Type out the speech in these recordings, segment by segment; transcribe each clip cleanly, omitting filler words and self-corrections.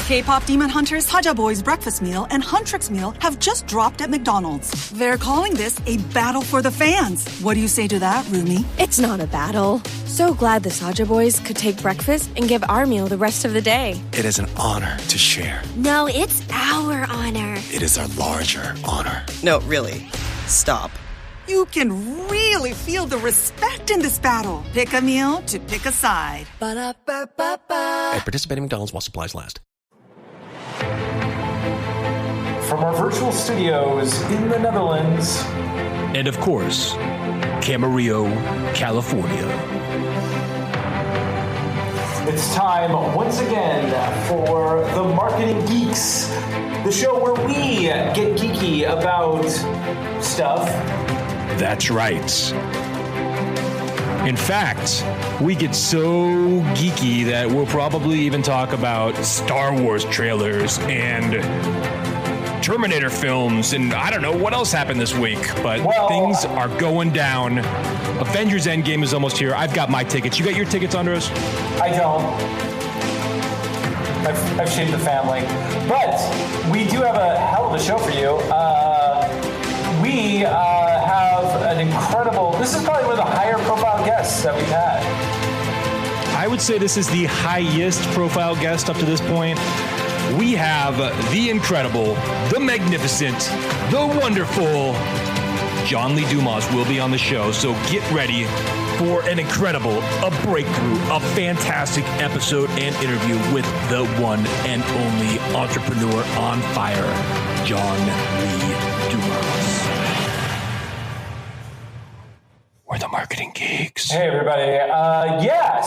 K-pop demon hunters Saja Boy's breakfast meal and Huntrix meal have just dropped at McDonald's. They're calling this a battle for the fans. What do you say to that, Rumi? It's not a battle. So glad the Saja Boys could take breakfast and give our meal the rest of the day. It is an honor to share. No, it's our honor. It is our larger honor. No, really. Stop. You can really feel the respect in this battle. Pick a meal to pick a side. Ba-da-ba-ba-ba. At participating McDonald's while supplies last. From our virtual studios in the Netherlands. And of course, Camarillo, California. It's time once again for the Marketing Geeks, the show where we get geeky about stuff. That's right. In fact, we get so geeky that we'll probably even talk about Star Wars trailers and Terminator films, and I don't know what else happened this week, but things are going down. Avengers Endgame is almost here. I've got my tickets. You got your tickets, Andros? I don't. I've shaped the family. But we do have a hell of a show for you. We have an incredible, this is probably one of the higher profile guests that we've had. I would say this is the highest profile guest up to this point. We have the incredible, the magnificent, the wonderful John Lee Dumas will be on the show. So get ready for an incredible, a breakthrough, a fantastic episode and interview with the one and only entrepreneur on fire, John Lee Dumas. We're the Marketing Geeks. Hey, everybody.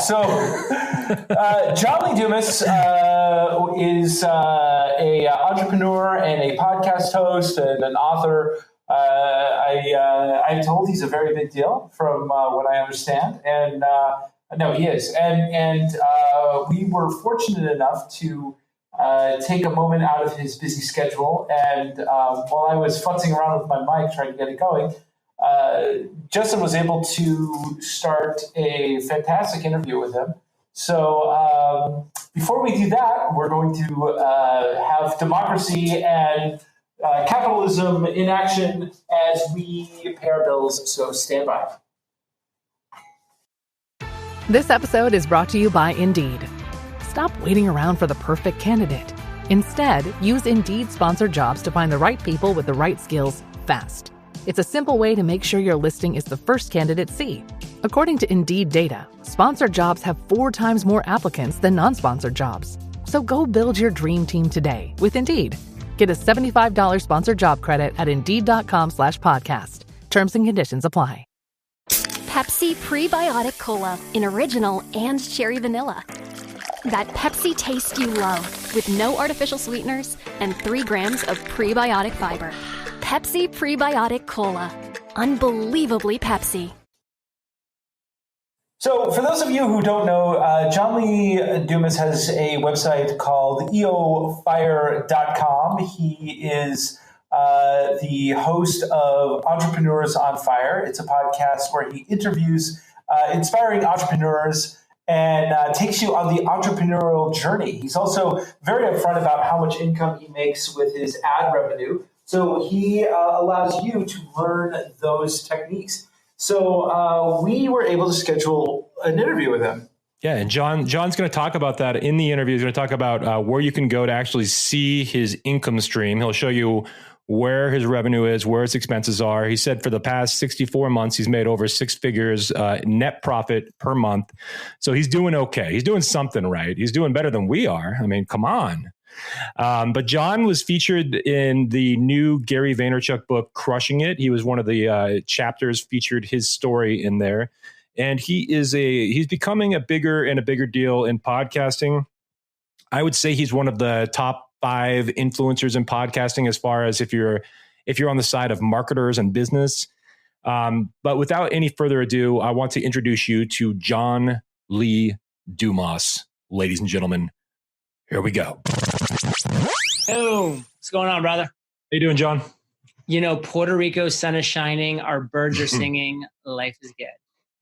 So John Lee Dumas is a entrepreneur and a podcast host and an author. I'm told he's a very big deal from what I understand. And no, he is. And we were fortunate enough to take a moment out of his busy schedule. And while I was futzing around with my mic trying to get it going, Justin was able to start a fantastic interview with him. So before we do that, we're going to have democracy and capitalism in action as we pay our bills. So stand by. This episode is brought to you by Indeed. Stop waiting around for the perfect candidate. Instead, use Indeed sponsored jobs to find the right people with the right skills fast. It's a simple way to make sure your listing is the first candidates see. According to Indeed data, sponsored jobs have 4 times more applicants than non-sponsored jobs. So go build your dream team today with Indeed. Get a $75 sponsored job credit at Indeed.com/podcast. Terms and conditions apply. Pepsi Prebiotic Cola in original and cherry vanilla. That Pepsi taste you love with no artificial sweeteners and 3 grams of prebiotic fiber. Pepsi Prebiotic Cola. Unbelievably Pepsi. So for those of you who don't know, John Lee Dumas has a website called EOfire.com. He is the host of Entrepreneurs on Fire. It's a podcast where he interviews inspiring entrepreneurs and takes you on the entrepreneurial journey. He's also very upfront about how much income he makes with his ad revenue. So he allows you to learn those techniques. So we were able to schedule an interview with him. Yeah, and John's going to talk about that in the interview. He's going to talk about where you can go to actually see his income stream. He'll show you where his revenue is, where his expenses are. He said for the past 64 months, he's made over 6 figures net profit per month. So he's doing okay. He's doing something right. He's doing better than we are. I mean, come on. But John was featured in the new Gary Vaynerchuk book, Crushing It. He was one of the chapters featured his story in there. And he's becoming a bigger and a bigger deal in podcasting. I would say he's one of the top 5 influencers in podcasting as far as if you're on the side of marketers and business. But without any further ado, I want to introduce you to John Lee Dumas. Ladies and gentlemen, here we go. Boom. What's going on, brother? How you doing, John? You know, Puerto Rico's sun is shining. Our birds are singing. Life is good.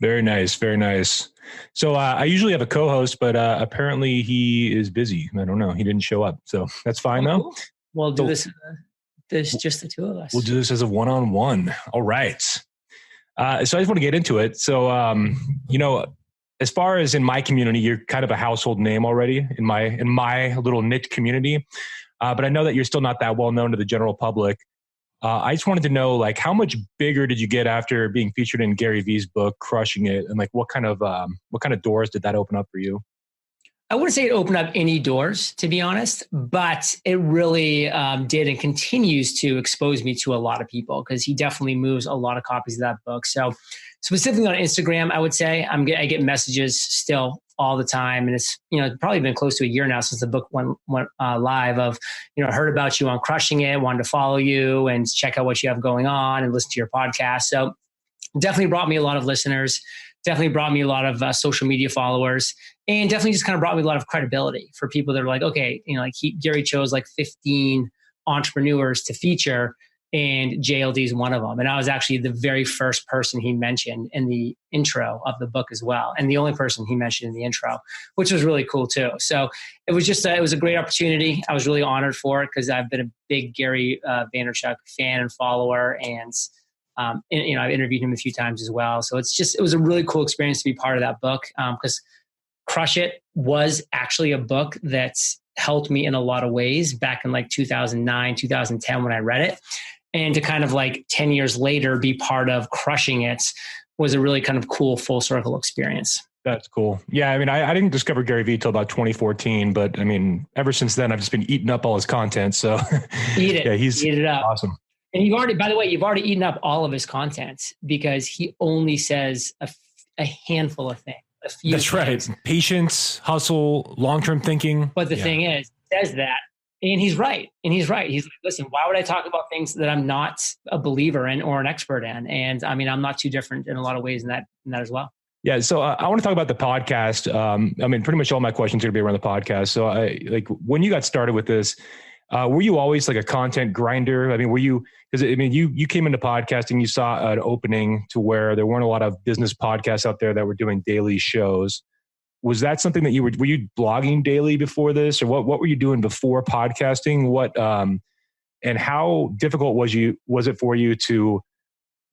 Very nice. Very nice. So I usually have a co-host, but apparently he is busy. I don't know. He didn't show up. So that's fine though. Cool. We'll do this. There's just the two of us. We'll do this as a one-on-one. All right. So I just want to get into it. So, as far as in my community, you're kind of a household name already in my little niche community. But I know that you're still not that well known to the general public. I just wanted to know, like, how much bigger did you get after being featured in Gary V's book, Crushing It? And like, what kind of doors did that open up for you? I wouldn't say it opened up any doors, to be honest, but it really did and continues to expose me to a lot of people, because he definitely moves a lot of copies of that book. So specifically on Instagram, I would say I get messages still all the time. And it's, probably been close to a year now since the book went live of, heard about you on Crushing It, wanted to follow you and check out what you have going on and listen to your podcast. So definitely brought me a lot of listeners, definitely brought me a lot of social media followers, and definitely just kind of brought me a lot of credibility for people that are like, okay, Gary chose like 15 entrepreneurs to feature, and JLD is one of them. And I was actually the very first person he mentioned in the intro of the book as well. And the only person he mentioned in the intro, which was really cool too. So it was just, it was a great opportunity. I was really honored for it, because I've been a big Gary Vaynerchuk fan and follower. And I've interviewed him a few times as well. So it was a really cool experience to be part of that book. Because Crush It was actually a book that's helped me in a lot of ways back in like 2009, 2010 when I read it. And to kind of like 10 years later be part of Crushing It was a really kind of cool full circle experience. That's cool. Yeah. I mean, I didn't discover Gary Vee till about 2014, but I mean, ever since then, I've just been eating up all his content. So eat it. Yeah, he's eat it up. Awesome. And you've already eaten up all of his content, because he only says a handful of things. That's right. Patience, hustle, long-term thinking. But the thing is, he says that, and he's right. He's like, listen, why would I talk about things that I'm not a believer in or an expert in? And I mean, I'm not too different in a lot of ways in that as well. Yeah. So I want to talk about the podcast. I mean, pretty much all my questions are going to be around the podcast. So when you got started with this, were you always like a content grinder? I mean, you came into podcasting, you saw an opening to where there weren't a lot of business podcasts out there that were doing daily shows. Was that something that were you blogging daily before this, or what were you doing before podcasting? And how difficult was it for you to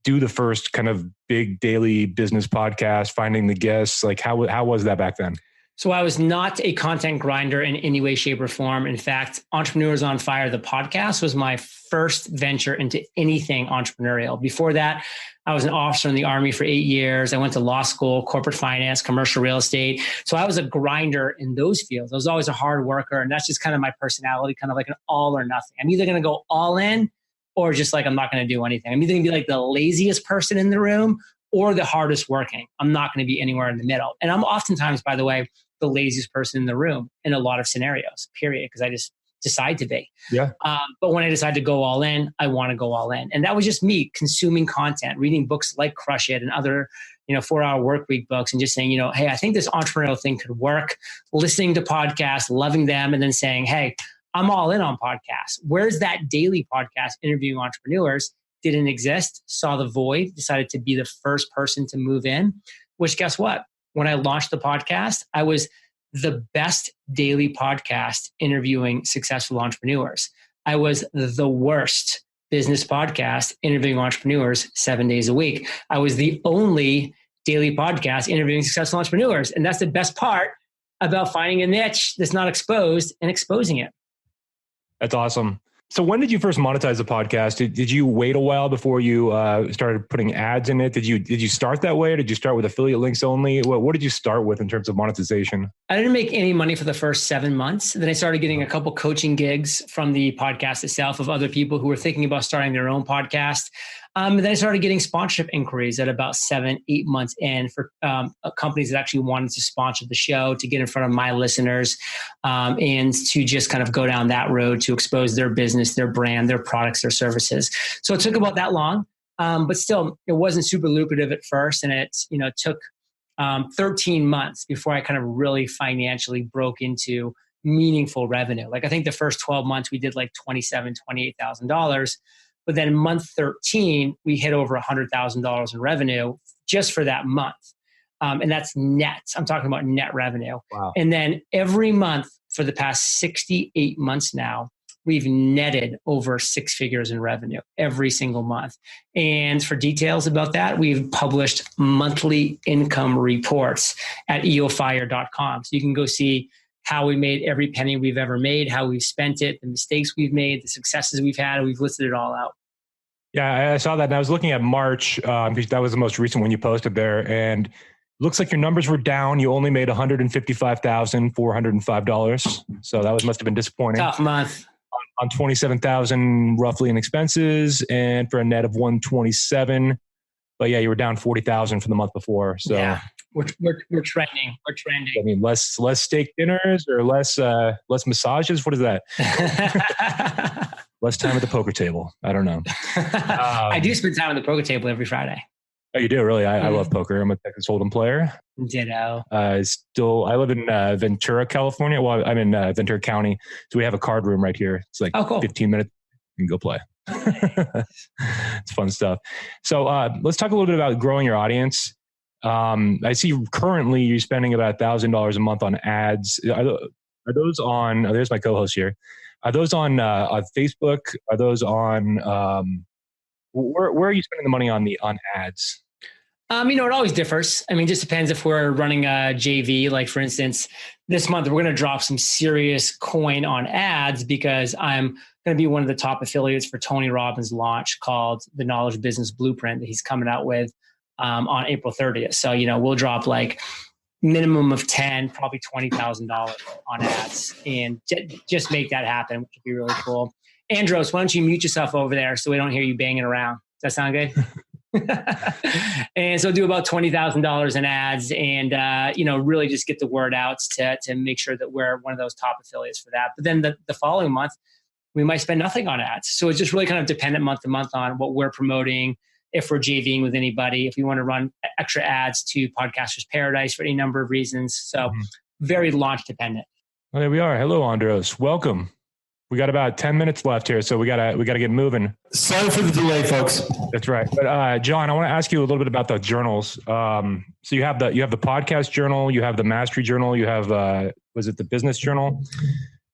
do the first kind of big daily business podcast, finding the guests? Like how was that back then? So I was not a content grinder in any way, shape, or form. In fact, Entrepreneurs on Fire, the podcast, was my first venture into anything entrepreneurial. Before that, I was an officer in the Army for 8 years. I went to law school, corporate finance, commercial real estate. So I was a grinder in those fields. I was always a hard worker. And that's just kind of my personality, kind of like an all or nothing. I'm either going to go all in, or just like, I'm not going to do anything. I'm either going to be like the laziest person in the room or the hardest working. I'm not going to be anywhere in the middle. And I'm oftentimes, by the way, the laziest person in the room in a lot of scenarios, period, because I just decide to be. Yeah. But when I decide to go all in, I want to go all in. And that was just me consuming content, reading books like Crush It and other, 4-hour workweek books, and just saying, hey, I think this entrepreneurial thing could work, listening to podcasts, loving them, and then saying, hey, I'm all in on podcasts. Where's that daily podcast interviewing entrepreneurs? Didn't exist, saw the void, decided to be the first person to move in, which guess what? When I launched the podcast, I was the best daily podcast interviewing successful entrepreneurs. I was the worst business podcast interviewing entrepreneurs 7 days a week. I was the only daily podcast interviewing successful entrepreneurs. And that's the best part about finding a niche that's not exposed and exposing it. That's awesome. So when did you first monetize the podcast? Did you wait a while before you started putting ads in it? Did you start that way, or did you start with affiliate links only? What did you start with in terms of monetization? I didn't make any money for the first 7 months. Then I started getting a couple coaching gigs from the podcast itself of other people who were thinking about starting their own podcast. And then I started getting sponsorship inquiries at about 7-8 months in for companies that actually wanted to sponsor the show, to get in front of my listeners, and to just kind of go down that road to expose their business, their brand, their products, their services. So it took about that long, but still it wasn't super lucrative at first. And it took 13 months before I kind of really financially broke into meaningful revenue. Like I think the first 12 months we did like $27,000, $28,000. But then month 13, we hit over $100,000 in revenue just for that month. And that's net. I'm talking about net revenue. Wow. And then every month for the past 68 months now, we've netted over 6 figures in revenue every single month. And for details about that, we've published monthly income reports at EOfire.com. So you can go see how we made every penny we've ever made, how we've spent it, the mistakes we've made, the successes we've had. We've listed it all out. Yeah, I saw that. And I was looking at March, because that was the most recent one you posted there. And looks like your numbers were down. You only made $155,405. So that must have been disappointing. Tough month. On 27,000 roughly in expenses, and for a net of 127. But yeah, you were down 40,000 from the month before. So yeah, we're trending. We're trending. I mean, less steak dinners or less massages. What is that? Less time at the poker table. I don't know. I do spend time at the poker table every Friday. Oh, you do? Really? I love poker. I'm a Texas Hold'em player. Ditto. I live in Ventura, California. Well, I'm in Ventura County. So we have a card room right here. It's like cool. 15 minutes. You can go play. It's fun stuff. So let's talk a little bit about growing your audience. I see currently you're spending about $1,000 a month on ads. Are those on, there's my co-host here. Are those on Facebook? Are those on, where are you spending the money on ads? It always differs. I mean, it just depends if we're running a JV. Like for instance, this month, we're going to drop some serious coin on ads because I'm going to be one of the top affiliates for Tony Robbins' launch called the Knowledge Business Blueprint that he's coming out with on April 30th. So, we'll drop like minimum of 10, probably $20,000 on ads and just make that happen, which would be really cool. Andros, why don't you mute yourself over there so we don't hear you banging around? Does that sound good? And so do about $20,000 in ads and, really just get the word out to make sure that we're one of those top affiliates for that. But then the following month, we might spend nothing on ads. So it's just really kind of dependent month to month on what we're promoting, if we're JVing with anybody, if we want to run extra ads to Podcasters Paradise for any number of reasons. So very launch dependent. Well, there we are. Hello, Andros. Welcome. We got about 10 minutes left here, so we gotta get moving. Sorry for the delay, folks. That's right. But John, I want to ask you a little bit about the journals. So you have the podcast journal, you have the mastery journal, you have was it the business journal?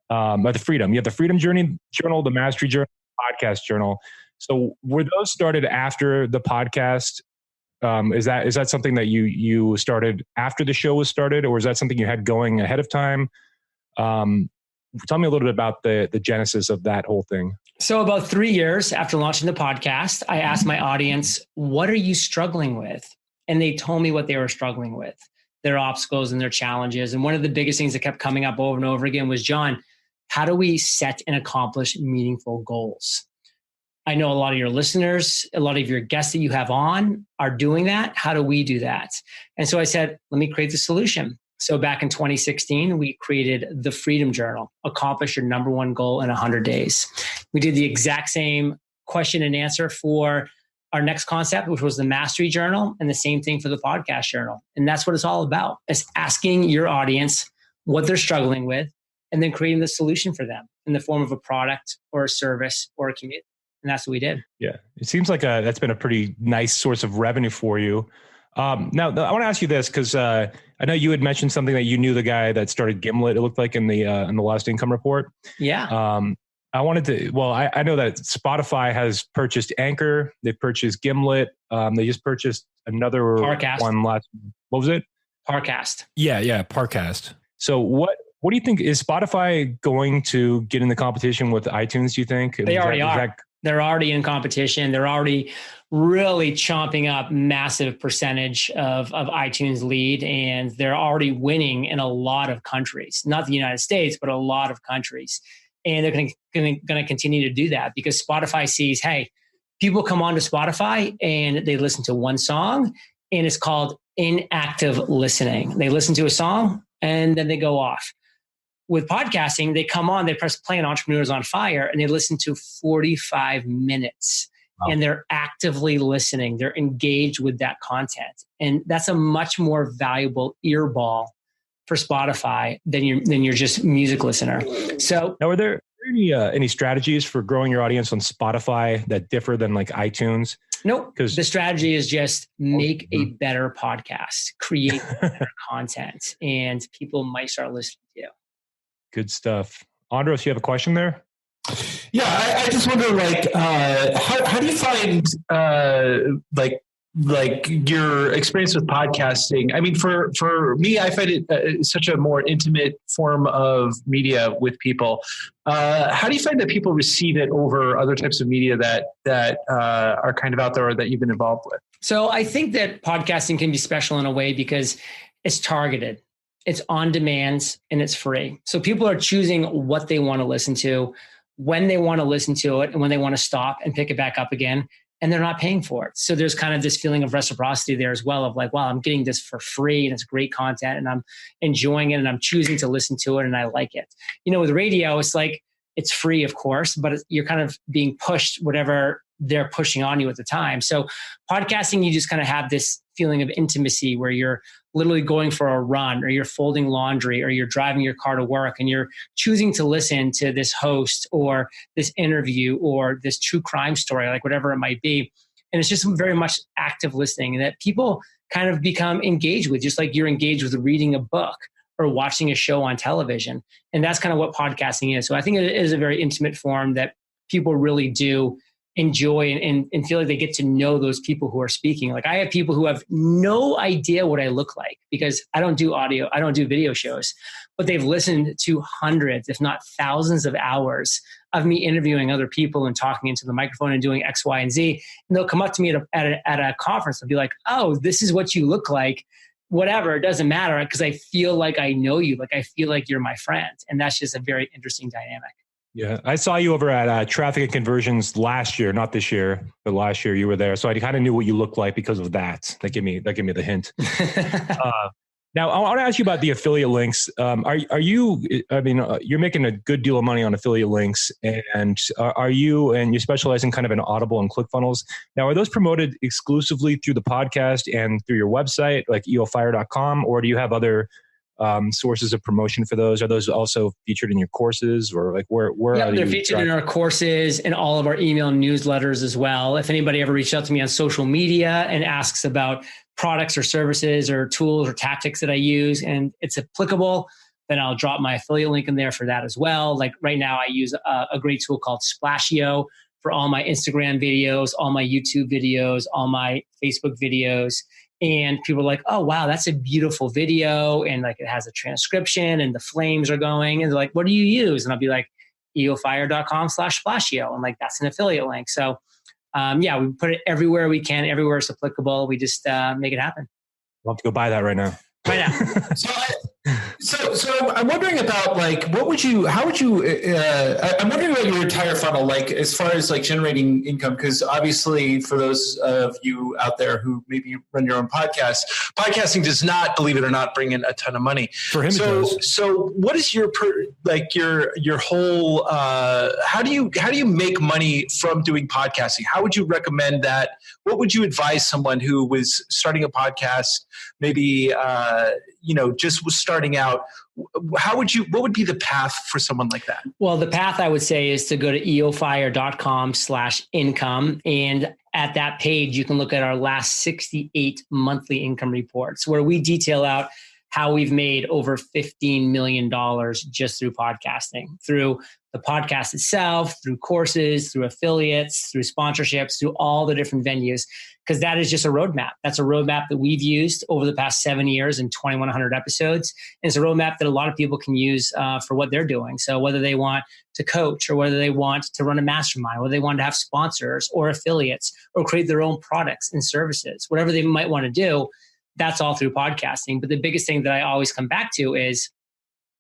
The freedom. You have the freedom journal, the mastery journal, podcast journal. So were those started after the podcast? Is that something that you started after the show was started, or is that something you had going ahead of time? Tell me a little bit about the genesis of that whole thing. So about 3 years after launching the podcast, I asked my audience, what are you struggling with? And they told me what they were struggling with, their obstacles and their challenges. And one of the biggest things that kept coming up over and over again was, John, how do we set and accomplish meaningful goals? I know a lot of your listeners, a lot of your guests that you have on are doing that. How do we do that? And so I said, let me create the solution. So back in 2016, we created the Freedom Journal, accomplish your number one goal in 100 days. We did the exact same question and answer for our next concept, which was the Mastery Journal, and the same thing for the Podcast Journal. And that's what it's all about. It's asking your audience what they're struggling with and then creating the solution for them in the form of a product or a service or a community. And that's what we did. Yeah. It seems like that's been a pretty nice source of revenue for you. Now, I want to ask you this because I know you had mentioned something that you knew the guy that started Gimlet, it looked like in the Lost Income Report. Yeah. I know that Spotify has purchased Anchor. They've purchased Gimlet. They just purchased another Parcast. one last. What was it? Parcast. Yeah, Parcast. So what do you think? Is Spotify going to get in the competition with iTunes, do you think? They already are. They're already in competition. They're already really chomping up massive percentage of iTunes lead, and they're already winning in a lot of countries, not the United States, but a lot of countries. And they're going to continue to do that because Spotify sees, hey, people come onto Spotify and they listen to one song, and it's called inactive listening. They listen to a song and then they go off. With podcasting, they come on, they press play on Entrepreneurs on Fire, and they listen to 45 minutes. Wow. And they're actively listening. They're engaged with that content. And that's a much more valuable earball for Spotify than your just music listener. So now, are there any strategies for growing your audience on Spotify that differ than like iTunes? Nope. The strategy is just make a better podcast, create better content, and people might start listening to you. Good stuff. Andros, you have a question there? Yeah, I just wonder, how do you find, your experience with podcasting? I mean, for me, I find it such a more intimate form of media with people. How do you find that people receive it over other types of media that are kind of out there or that you've been involved with? So I think that podcasting can be special in a way because it's targeted, it's on demand, and it's free. So people are choosing what they want to listen to, when they want to listen to it, and when they want to stop and pick it back up again. And they're not paying for it. So there's kind of this feeling of reciprocity there as well of like, wow, I'm getting this for free and it's great content and I'm enjoying it and I'm choosing to listen to it and I like it. With radio, it's like, it's free, of course, but you're kind of being pushed whatever they're pushing on you at the time. So podcasting, you just kind of have this feeling of intimacy where you're literally going for a run or you're folding laundry or you're driving your car to work and you're choosing to listen to this host or this interview or this true crime story, like whatever it might be. And it's just very much active listening that people kind of become engaged with, just like you're engaged with reading a book or watching a show on television. And that's kind of what podcasting is. So I think it is a very intimate form that people really do enjoy and feel like they get to know those people who are speaking. Like I have people who have no idea what I look like because I don't do audio, I don't do video shows, but they've listened to hundreds, if not thousands of hours of me interviewing other people and talking into the microphone and doing X, Y, and Z. And they'll come up to me at a conference and be like, oh, this is what you look like. Whatever, it doesn't matter because I feel like I know you, like I feel like you're my friend. And that's just a very interesting dynamic. Yeah, I saw you over at Traffic and Conversions last year, not this year, but last year you were there. So I kind of knew what you looked like because of that. That gave me the hint. Now I want to ask you about the affiliate links. Are you? I mean, you're making a good deal of money on affiliate links, and you specialize in kind of in Audible and ClickFunnels. Now, are those promoted exclusively through the podcast and through your website, like EOfire.com, or do you have other sources of promotion for those? Are those also featured in your courses or like where yeah, are they're featured in our courses and all of our email newsletters as well. If anybody ever reached out to me on social media and asks about products or services or tools or tactics that I use and it's applicable, then I'll drop my affiliate link in there for that as well. Like right now I use a great tool called Splashio for all my Instagram videos, all my YouTube videos, all my Facebook videos. And people are like, oh, wow, that's a beautiful video. And like it has a transcription and the flames are going. And they're like, what do you use? And I'll be like, EOfire.com/Splashio. And like, that's an affiliate link. So we put it everywhere we can, everywhere it's applicable. We just make it happen. I'll have to go buy that right now. Right now. So I'm wondering about like, I'm wondering about your entire funnel, like as far as like generating income, because obviously for those of you out there who maybe run your own podcast, podcasting does not, believe it or not, bring in a ton of money. For him, so what is your whole, how do you make money from doing podcasting? How would you recommend that? What would you advise someone who was starting a podcast, maybe, just was starting out? What would be the path for someone like that? Well, the path I would say is to go to EOfire.com/income. And at that page, you can look at our last 68 monthly income reports where we detail out how we've made over $15 million just through podcasting, through the podcast itself, through courses, through affiliates, through sponsorships, through all the different venues, because that is just a roadmap. That's a roadmap that we've used over the past 7 years and 2,100 episodes. And it's a roadmap that a lot of people can use for what they're doing. So whether they want to coach or whether they want to run a mastermind, whether they want to have sponsors or affiliates or create their own products and services, whatever they might want to do, that's all through podcasting. But the biggest thing that I always come back to is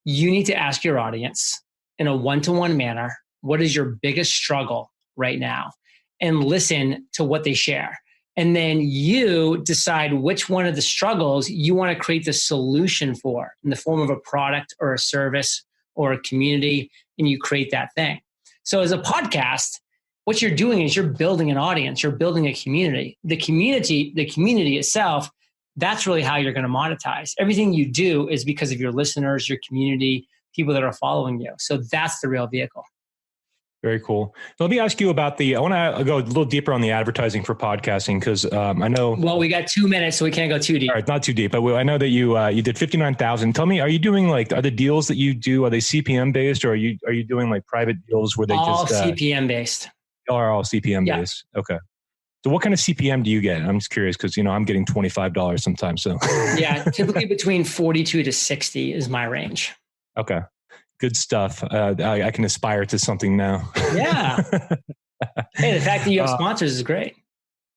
you need to ask your audience in a one-to-one manner, what is your biggest struggle right now? And listen to what they share. And then you decide which one of the struggles you want to create the solution for in the form of a product or a service or a community, and you create that thing. So as a podcast, what you're doing is you're building an audience, you're building a community. The community itself, that's really how you're going to monetize. Everything you do is because of your listeners, your community, people that are following you. So that's the real vehicle. Very cool. So let me ask you about I want to go a little deeper on the advertising for podcasting because I know. Well, we got 2 minutes, so we can't go too deep. All right, not too deep, but I know that you did 59,000. Tell me, are you doing are the deals that you do, are they CPM based, or are you doing like private deals where they all just CPM based? Are all CPM based? Okay. So what kind of CPM do you get? I'm just curious because I'm getting $25 sometimes. So yeah, typically between 42 to 60 is my range. Okay. Good stuff. I can aspire to something now. Yeah. Hey, the fact that you have sponsors is great.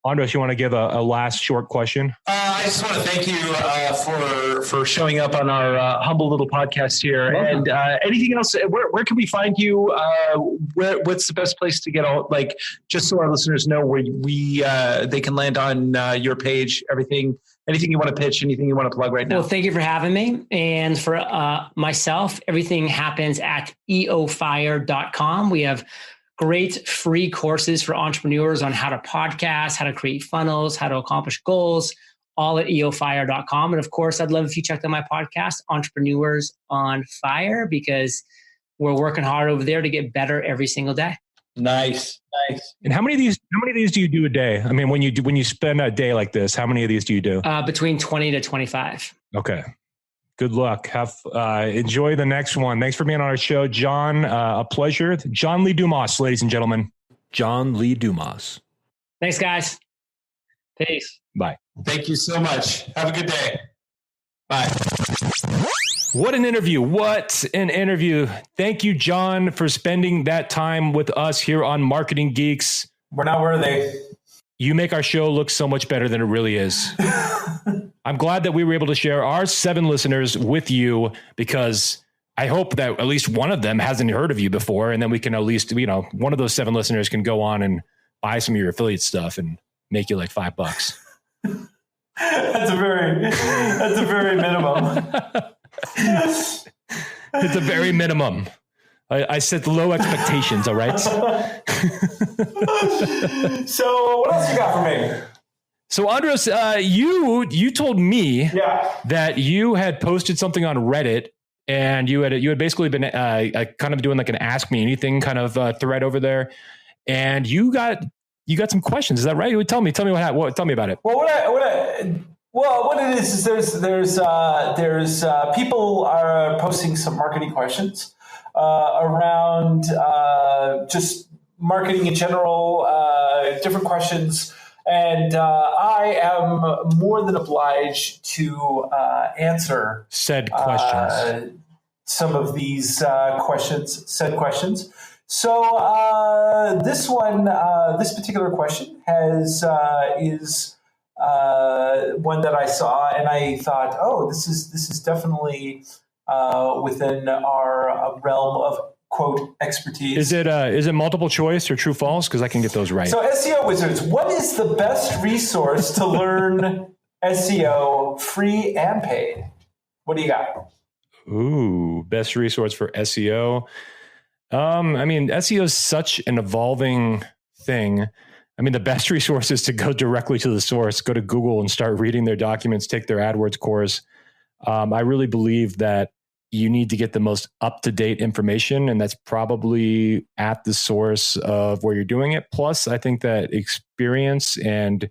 Andros, you want to give a last short question? I just want to thank you for showing up on our humble little podcast here. Welcome. And anything else? Where can we find you? What's the best place to get just so our listeners know where they can land on your page? Anything you want to pitch? Anything you want to plug right now? Well, thank you for having me. And for myself, everything happens at EOfire.com. We have great free courses for entrepreneurs on how to podcast, how to create funnels, how to accomplish goals, all at EOfire.com. And of course, I'd love if you checked out my podcast, Entrepreneurs on Fire, because we're working hard over there to get better every single day. Nice. And how many of these do you do a day? I mean, when you spend a day like this, how many of these do you do? Between 20 to 25. Okay. Good luck. Enjoy the next one. Thanks for being on our show, John. A pleasure. John Lee Dumas, ladies and gentlemen. John Lee Dumas. Thanks, guys. Peace. Bye. Thank you so much. Have a good day. Bye. What an interview. Thank you, John, for spending that time with us here on Marketing Geeks. We're not worthy. You make our show look so much better than it really is. I'm glad that we were able to share our 7 listeners with you because I hope that at least one of them hasn't heard of you before. And then we can at least, one of those 7 listeners can go on and buy some of your affiliate stuff and make you like $5. That's a very minimum. It's a very minimum. I set low expectations. All right. So what else you got for me? So Andros, you told me that you had posted something on Reddit and you had basically been kind of doing like an Ask Me Anything kind of thread over there, and you got some questions. Is that right? Tell me tell me about it. Well, what it is there's people are posting some marketing questions around just marketing in general, different questions. And I am more than obliged to answer said questions. Some of these said questions. So this particular question is one that I saw, and I thought, oh, this is definitely within our realm of quote expertise. Is it multiple choice or true false? Because I can get those right. So SEO Wizards, what is the best resource to learn SEO, free and paid? What do you got? Ooh, best resource for SEO. I mean, SEO is such an evolving thing. I mean, the best resource is to go directly to the source, go to Google and start reading their documents, take their AdWords course. I really believe that you need to get the most up-to-date information, and that's probably at the source of where you're doing it. Plus, I think that experience and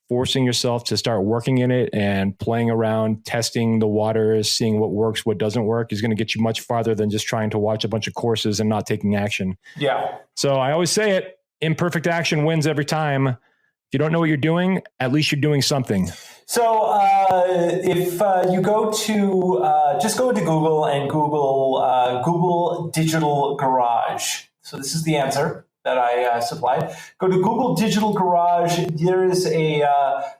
forcing yourself to start working in it and playing around, testing the waters, seeing what works, what doesn't work is going to get you much farther than just trying to watch a bunch of courses and not taking action. Yeah. So I always say it, imperfect action wins every time. If you don't know what you're doing, at least you're doing something. So if you go to, just go into Google and Google Digital Garage. So this is the answer that I supplied. Go to Google Digital Garage. There is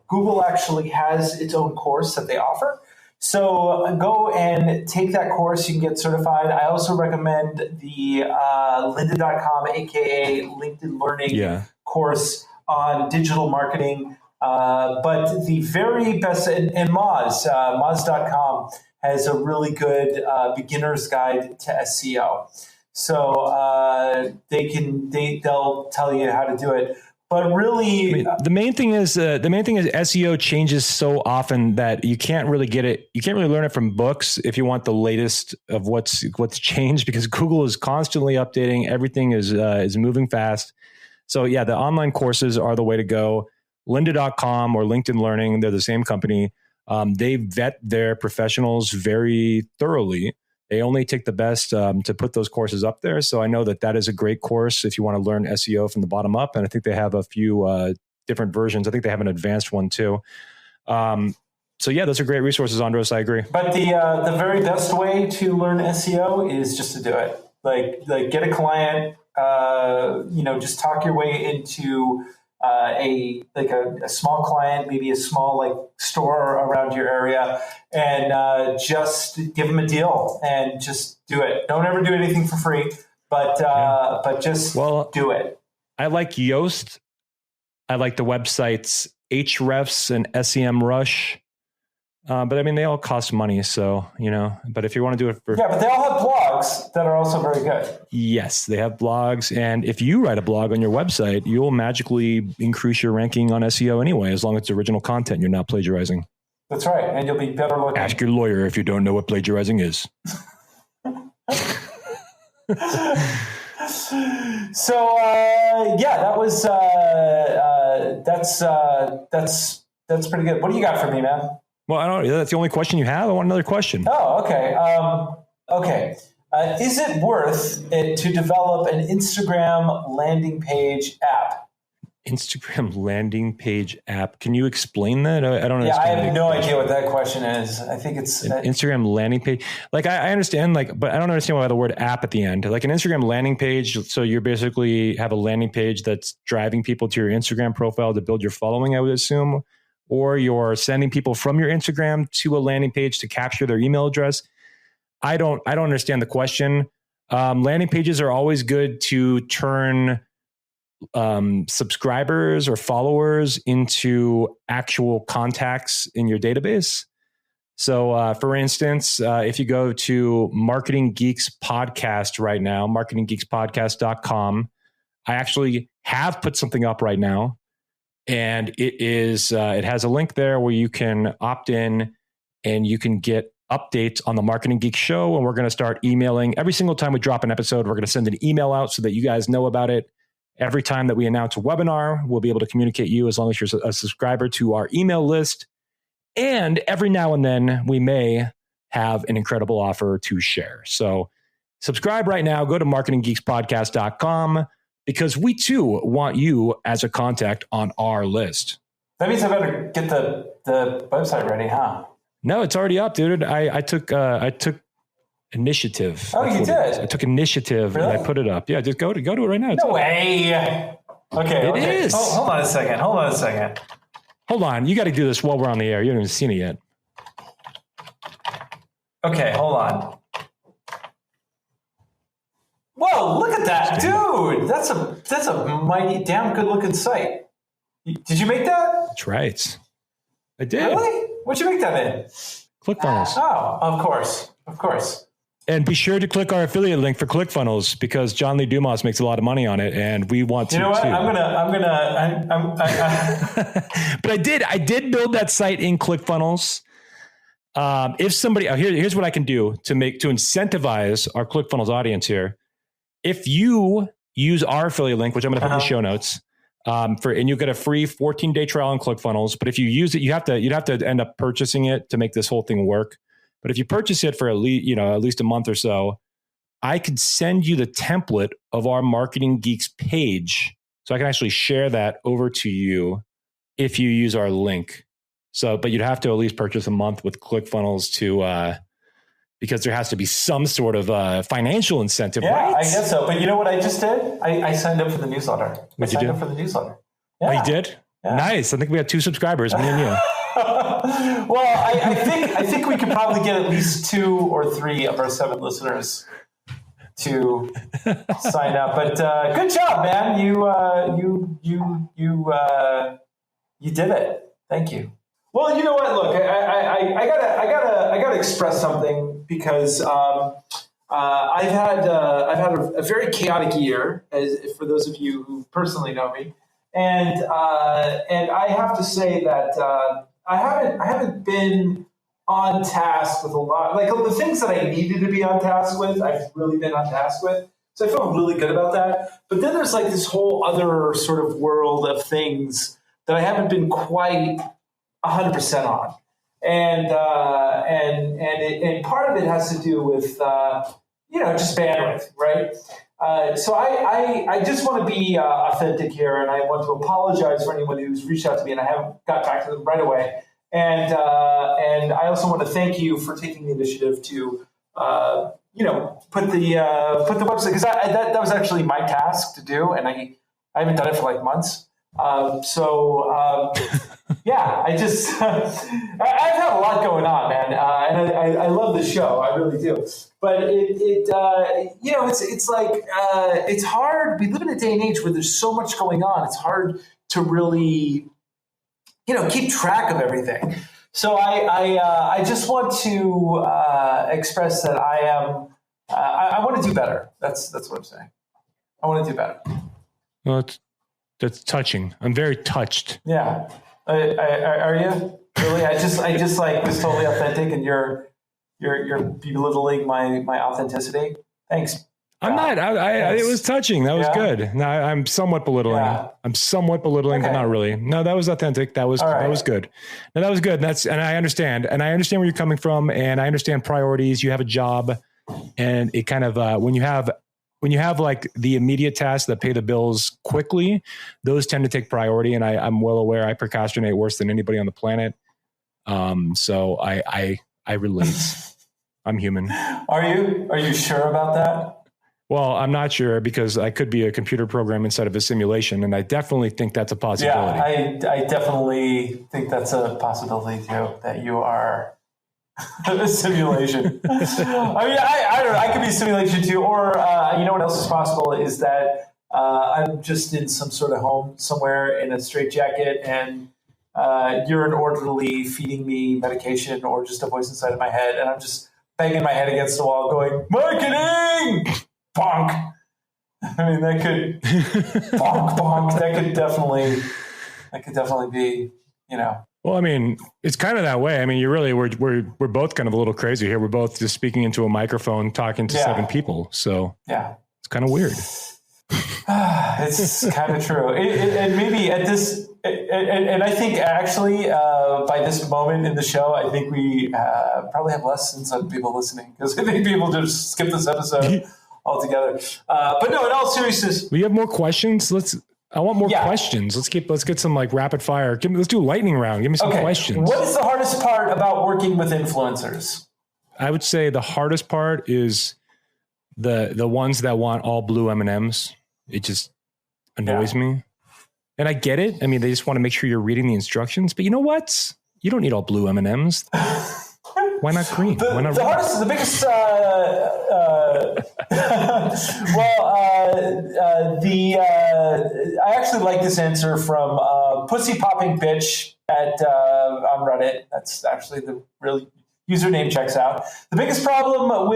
Google actually has its own course that they offer. So go and take that course. You can get certified. I also recommend the lynda.com, aka LinkedIn Learning course on digital marketing. But the very best, and Moz.com has a really good beginner's guide to SEO. So they'll tell you how to do it. But really, I mean, the main thing is SEO changes so often that you can't really get it. You can't really learn it from books if you want the latest of what's changed, because Google is constantly updating. Everything is moving fast. So yeah, the online courses are the way to go. Lynda.com or LinkedIn Learning, they're the same company. They vet their professionals very thoroughly. They only take the best to put those courses up there. So I know that is a great course if you want to learn SEO from the bottom up. And I think they have a few different versions. I think they have an advanced one too. So yeah, those are great resources, Andros. I agree. But the very best way to learn SEO is just to do it. Like get a client. Just talk your way into a small client, maybe a small store around your area, and just give them a deal and just do it. Don't ever do anything for free, but just do it. I like Yoast. I like the websites Ahrefs and SEMrush. But I mean, they all cost money. So, but if you want to do it for... Yeah, but they all have blogs that are also very good. Yes, they have blogs. And if you write a blog on your website, you will magically increase your ranking on SEO anyway, as long as it's original content. You're not plagiarizing. That's right. And you'll be better looking. Ask your lawyer if you don't know what plagiarizing is. So, that was... that's pretty good. What do you got for me, man? Well, I don't know. That's the only question you have? I want another question. Oh, okay. Okay. Is it worth it to develop an Instagram landing page app? Instagram landing page app. Can you explain that? I don't understand. Yeah, I have no idea what that question is. I think it's... an Instagram landing page. I understand, but I don't understand why the word app at the end. Like an Instagram landing page, so you basically have a landing page that's driving people to your Instagram profile to build your following, I would assume. Or you're sending people from your Instagram to a landing page to capture their email address. I don't understand the question. Landing pages are always good to turn subscribers or followers into actual contacts in your database. So for instance, if you go to Marketing Geeks Podcast right now, marketinggeekspodcast.com, I actually have put something up right now. And it has a link there where you can opt in and you can get updates on the Marketing Geek show. And we're going to start emailing every single time we drop an episode. We're going to send an email out so that you guys know about it. Every time that we announce a webinar, we'll be able to communicate you as long as you're a subscriber to our email list. And every now and then we may have an incredible offer to share. So subscribe right now. Go to marketinggeekspodcast.com. because we too want you as a contact on our list. That means I better get the website ready, huh? No, it's already up, dude. I took initiative. Oh, you did? I took initiative and I put it up. Yeah, just go to it right now. No way. Okay. It is. Oh, hold on a second. Hold on. You got to do this while we're on the air. You haven't even seen it yet. Okay, hold on. Whoa, look at that, dude. That's a mighty damn good looking site. Did you make that? That's right. I did. Really? What'd you make that in? ClickFunnels. Oh, of course. And be sure to click our affiliate link for ClickFunnels because John Lee Dumas makes a lot of money on it, and we want to. You know what? Too. But I did build that site in ClickFunnels. If somebody here's what I can do to incentivize our ClickFunnels audience here. If you use our affiliate link, which I'm going to put in the show notes, and you get a free 14-day trial on ClickFunnels. But if you use it, you'd have to end up purchasing it to make this whole thing work. But if you purchase it for at least a month or so, I could send you the template of our Marketing Geeks page, so I can actually share that over to you if you use our link. So, but you'd have to at least purchase a month with ClickFunnels to. Because there has to be some sort of financial incentive, right? I guess so. But you know what I just did? I signed up for the newsletter. What'd you do? I signed up for the newsletter. Yeah. Oh, you did? Yeah. Nice. I think we had 2 subscribers, me and you. Well, I think we could probably get at least 2 or 3 of our 7 listeners to sign up. But good job, man. You did it. Thank you. Well, you know what? Look, I gotta express something because I've had a very chaotic year. As for those of you who personally know me, And I have to say that I haven't been on task with a lot. Like the things that I needed to be on task with, I've really been on task with. So I feel really good about that. But then there's like this whole other sort of world of things that I haven't been quite 100% on. And part of it has to do with just bandwidth, right? So I just want to be authentic here, and I want to apologize for anyone who's reached out to me, and I haven't got back to them right away. And I also want to thank you for taking the initiative to put the website, because that was actually my task to do, and I haven't done it for like months. Yeah, I've had a lot going on, man, and I love the show, I really do. But it's like it's hard. We live in a day and age where there's so much going on. It's hard to really, keep track of everything. So I just want to express that I want to do better. That's what I'm saying. I want to do better. Well, that's touching. I'm very touched. Yeah. Are you really? I just like was totally authentic, and you're belittling my authenticity. Thanks. I'm not. It was touching. That was good. No, I'm somewhat belittling. Yeah. I'm somewhat belittling, but not really. No, that was authentic. That was that was good. No, that was good. And I understand. And I understand where you're coming from. And I understand priorities. You have a job, and it kind of when you have like the immediate tasks that pay the bills quickly, those tend to take priority. And I'm well aware I procrastinate worse than anybody on the planet. So I relate. I'm human. Are you sure about that? Well, I'm not sure, because I could be a computer program inside of a simulation, and I definitely think that's a possibility. Yeah, I definitely think that's a possibility too, that you are a simulation. I mean, I don't know. I could be a simulation too, or you know what else is possible is that I'm just in some sort of home somewhere in a straitjacket, and you're an orderly feeding me medication, or just a voice inside of my head, and I'm just banging my head against the wall going, marketing! Bonk. I mean, that could bonk. That could definitely be, Well, I mean, it's kind of that way. I mean, we're both kind of a little crazy here. We're both just speaking into a microphone, talking to 7 people. So it's kind of weird. It's kind of true. And maybe at this, and I think actually by this moment in the show, I think we probably have less than some people listening, because I think people just skip this episode altogether. But no, in all seriousness, we have more questions. I want more questions. Let's get some like rapid fire. Let's do a lightning round. Give me some questions. What is the hardest part about working with influencers? I would say the hardest part is the ones that want all blue M&Ms. It just annoys me. And I get it. I mean, they just want to make sure you're reading the instructions. But you know what? You don't need all blue M&Ms. Why not green? Why not red? The biggest... I actually like this answer from Pussy Popping Bitch on Reddit. That's actually the real username, checks out. The biggest problem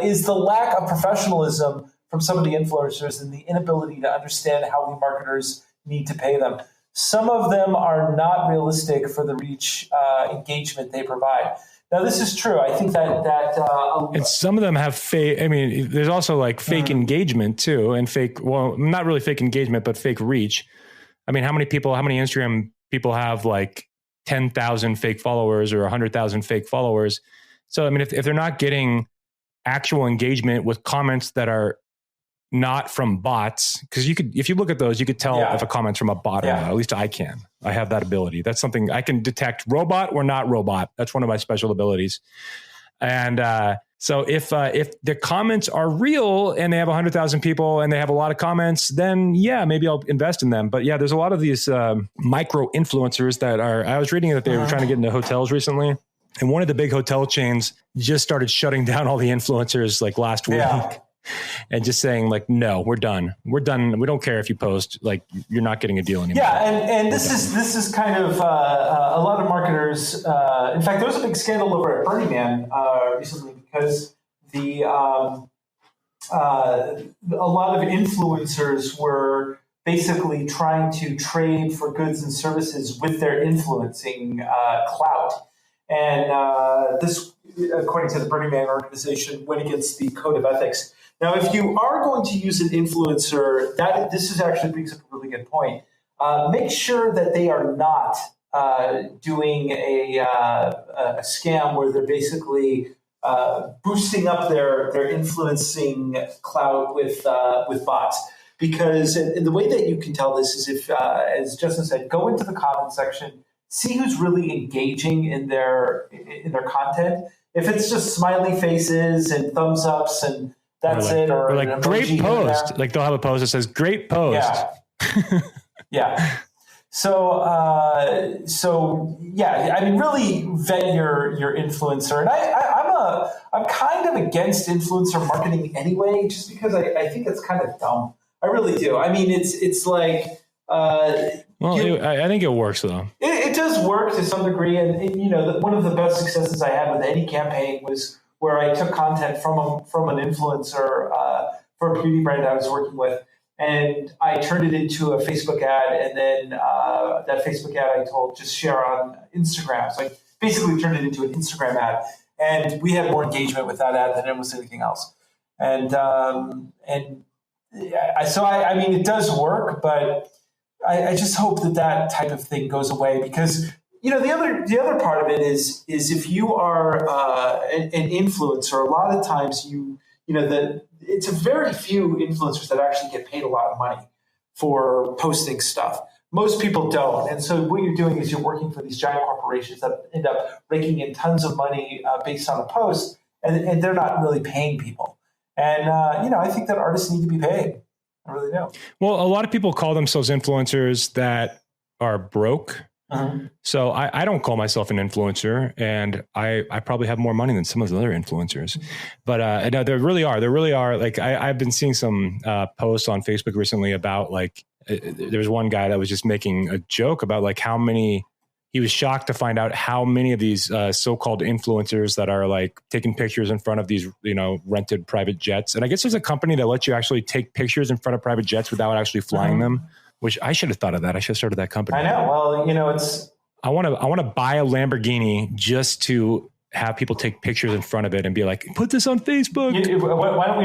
is the lack of professionalism from some of the influencers and the inability to understand how we marketers need to pay them. Some of them are not realistic for the reach engagement they provide. Now, this is true. I think that and some of them have fake. I mean, there's also like fake engagement too, and fake. Well, not really fake engagement, but fake reach. I mean, how many Instagram people have like 10,000 fake followers or 100,000 fake followers? So, I mean, if they're not getting actual engagement with comments that are not from bots, because if you look at those, you could tell if a comment's from a bot or not. At least I can. I have that ability. That's something I can detect, robot or not robot. That's one of my special abilities. And so if the comments are real and they have 100,000 people and they have a lot of comments, then maybe I'll invest in them. But there's a lot of these micro influencers that are. I was reading that they were trying to get into hotels recently, and one of the big hotel chains just started shutting down all the influencers like last week. And just saying like, no, we're done. We don't care if you post, like you're not getting a deal anymore. Yeah. And this is kind of a lot of marketers. In fact, there was a big scandal over at Burning Man recently because a lot of influencers were basically trying to trade for goods and services with their influencing clout. And this, according to the Burning Man organization, went against the code of ethics. Now, if you are going to use an influencer, this is actually brings up a really good point. Make sure that they are not doing a scam where they're basically boosting up their influencing clout with bots. Because and the way that you can tell this is if, as Justin said, go into the comment section, see who's really engaging in their content. If it's just smiley faces and thumbs ups and that's it, or like great post, like they'll have a post that says "great post." Yeah. Yeah. So yeah, I mean, really vet your influencer, and I'm kind of against influencer marketing anyway, just because I think it's kind of dumb. I really do. I mean, it's like. I think it works though. It does work to some degree, and one of the best successes I had with any campaign was where I took content from an influencer for a beauty brand I was working with, and I turned it into a Facebook ad, and then that Facebook ad I told just share on Instagram. So I basically turned it into an Instagram ad, and we had more engagement with that ad than almost anything else. And so I mean, it does work, but I just hope that type of thing goes away, because the other part of it is if you are an influencer, a lot of times it's a very few influencers that actually get paid a lot of money for posting stuff. Most people don't, and so what you're doing is you're working for these giant corporations that end up raking in tons of money based on a post, and they're not really paying people. And I think that artists need to be paid. I really do. Well, a lot of people call themselves influencers that are broke. Uh-huh. So I don't call myself an influencer, and I probably have more money than some of the other influencers. But no, there really are. Like I've been seeing some posts on Facebook recently about like there was one guy that was just making a joke about like how many. He was shocked to find out how many of these so-called influencers that are like taking pictures in front of these, rented private jets. And I guess there's a company that lets you actually take pictures in front of private jets without actually flying them, which I should have thought of that. I should have started that company. I know. Well, I want to buy a Lamborghini just to have people take pictures in front of it and be like, put this on Facebook. Why don't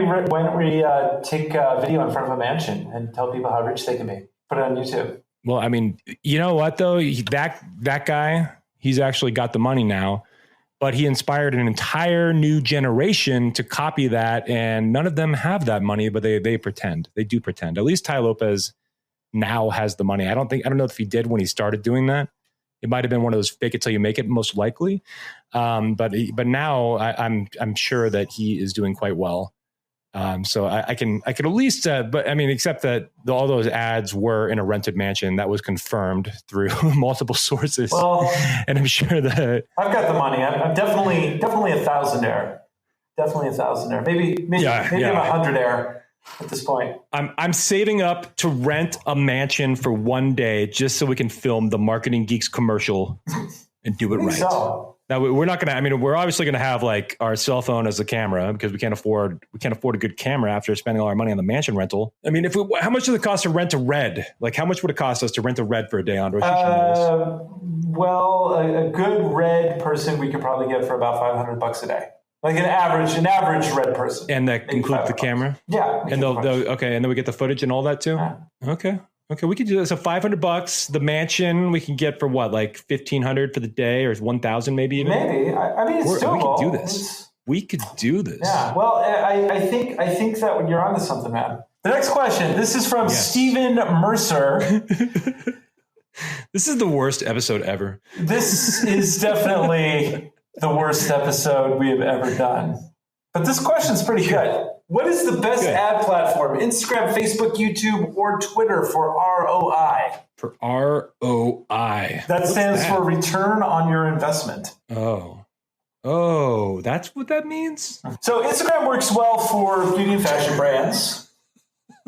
we take a video in front of a mansion and tell people how rich they can be? Put it on YouTube. Well, I mean, you know what, though? That guy, he's actually got the money now, but he inspired an entire new generation to copy that. And none of them have that money, but they pretend. They do pretend. At least Tai Lopez now has the money. I don't know if he did when he started doing that. It might have been one of those fake it till you make it, most likely. But now I'm sure that he is doing quite well. So I can at least, but I mean, except that all those ads were in a rented mansion that was confirmed through multiple sources. Well, and I'm sure that I've got the money. I'm definitely a thousandaire. Definitely a thousandaire. Maybe I'm 100aire at this point. I'm saving up to rent a mansion for one day just so we can film the Marketing Geeks commercial and do it right. So. Now we're not going to. I mean, we're obviously going to have like our cell phone as a camera because we can't afford a good camera after spending all our money on the mansion rental. I mean, how much does it cost to rent a Red? Like, how much would it cost us to rent a Red for a day, Andros? Well, a good Red person we could probably get for about $500 a day. Like an average Red person, and that includes the camera. Yeah, and they'll okay, and then we get the footage and all that too. Yeah. Okay, we could do this. So $500, the mansion we can get for what, like $1,500 for the day, or $1,000 maybe even. Maybe. I mean, it's doable. We could do this. We could do this. Yeah. Well, I think that you're onto something, man. The next question. This is from Stephen Mercer. This is the worst episode ever. This is definitely the worst episode we have ever done. But this question's pretty good. What is the best ad platform? Instagram, Facebook, YouTube, or Twitter for ROI? For ROI. That stands for return on your investment. Oh, that's what that means? So Instagram works well for beauty and fashion brands,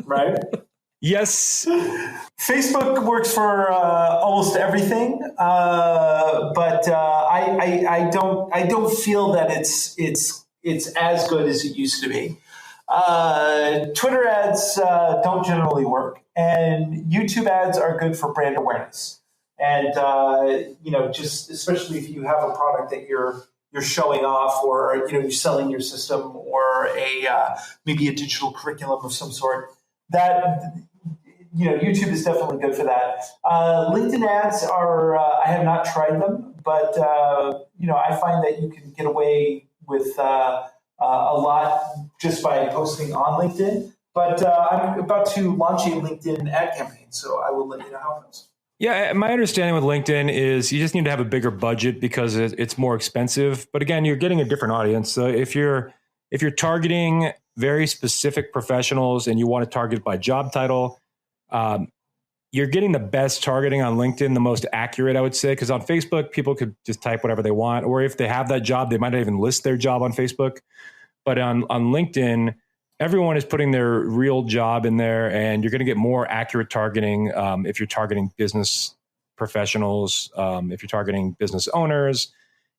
right? Yes. Facebook works for almost everything, but I don't feel that it's as good as it used to be. Twitter ads don't generally work, and YouTube ads are good for brand awareness. And just especially if you have a product that you're showing off, or you're selling your system, or maybe a digital curriculum of some sort. That YouTube is definitely good for that. LinkedIn ads are I have not tried them, but I find that you can get away with a lot just by posting on LinkedIn. But I'm about to launch a LinkedIn ad campaign, so I will let you know how it goes. Yeah, my understanding with LinkedIn is you just need to have a bigger budget because it's more expensive. But again, you're getting a different audience. So if you're targeting very specific professionals and you want to target by job title, you're getting the best targeting on LinkedIn, the most accurate, I would say, because on Facebook, people could just type whatever they want. Or if they have that job, they might not even list their job on Facebook. But on LinkedIn, everyone is putting their real job in there, and you're going to get more accurate targeting if you're targeting business professionals, if you're targeting business owners.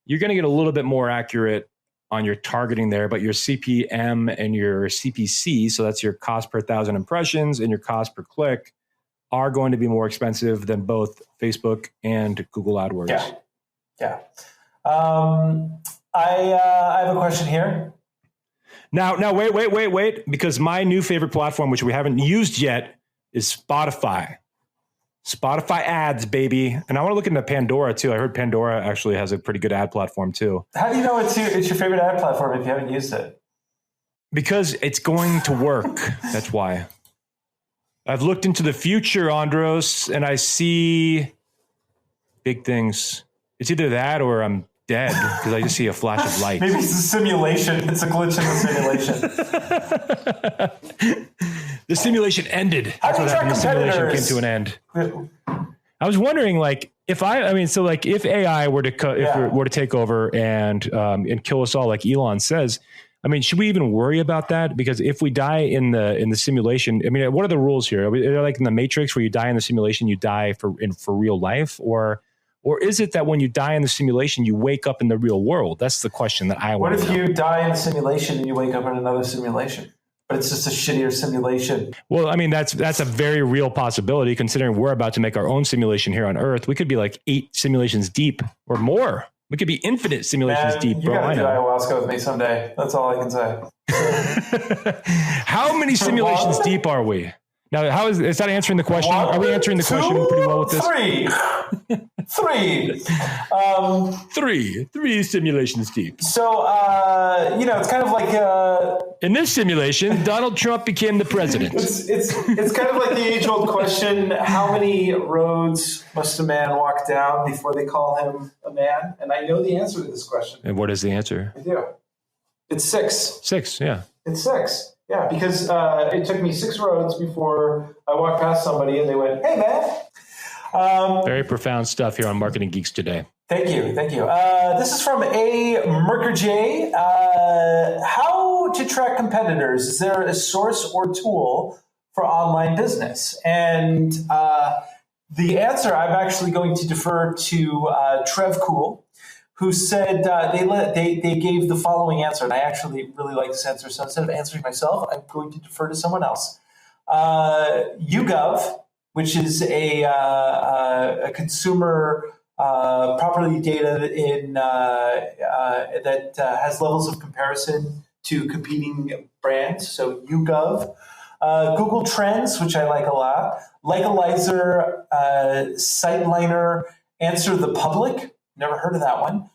You're going to get a little bit more accurate on your targeting there, but your CPM and your CPC, so that's your cost per 1,000 impressions and your cost per click, are going to be more expensive than both Facebook and Google AdWords. Yeah. I have a question here. Now, wait, because my new favorite platform, which we haven't used yet, is Spotify. Spotify ads, baby. And I want to look into Pandora too. I heard Pandora actually has a pretty good ad platform too. How do you know it's your favorite ad platform if you haven't used it? Because it's going to work. That's why. I've looked into the future, Andros, and I see big things. It's either that or I'm dead because I just see a flash of light. Maybe it's a simulation. It's a glitch in the simulation. The simulation ended. That's what happened. The simulation came to an end. I was wondering, if AI were to take over and kill us all, like Elon says, should we even worry about that? Because if we die in the simulation, what are the rules here? Are they like in the Matrix where you die in the simulation, you die for real life, or is it that when you die in the simulation, you wake up in the real world? That's the question that I want to know. What if you die in the simulation and you wake up in another simulation? But it's just a shittier simulation. Well, that's a very real possibility considering we're about to make our own simulation here on Earth. We could be like 8 simulations deep or more. We could be infinite simulations deep. You got to do ayahuasca with me someday. That's all I can say. How many simulations deep are we? Now, is that answering the question? Are we answering the question pretty well with this? 3. 3 simulations deep. So, it's kind of like in this simulation, Donald Trump became the president. It's kind of like the age-old question: how many roads must a man walk down before they call him a man? And I know the answer to this question. And what is the answer? I do. It's 6. 6, yeah. It's 6. Yeah, because it took me 6 roads before I walked past somebody and they went, "Hey, man." Very profound stuff here on Marketing Geeks today. Thank you. This is from A. Merker J. How to track competitors? Is there a source or tool for online business? And the answer, I'm actually going to defer to Trev Cool, who said they gave the following answer, and I actually really like this answer. So instead of answering myself, I'm going to defer to someone else. YouGov, which is a consumer property data that has levels of comparison to competing brands. So YouGov. Google Trends, which I like a lot. Likealizer, Siteliner, Answer the Public. Never heard of that one.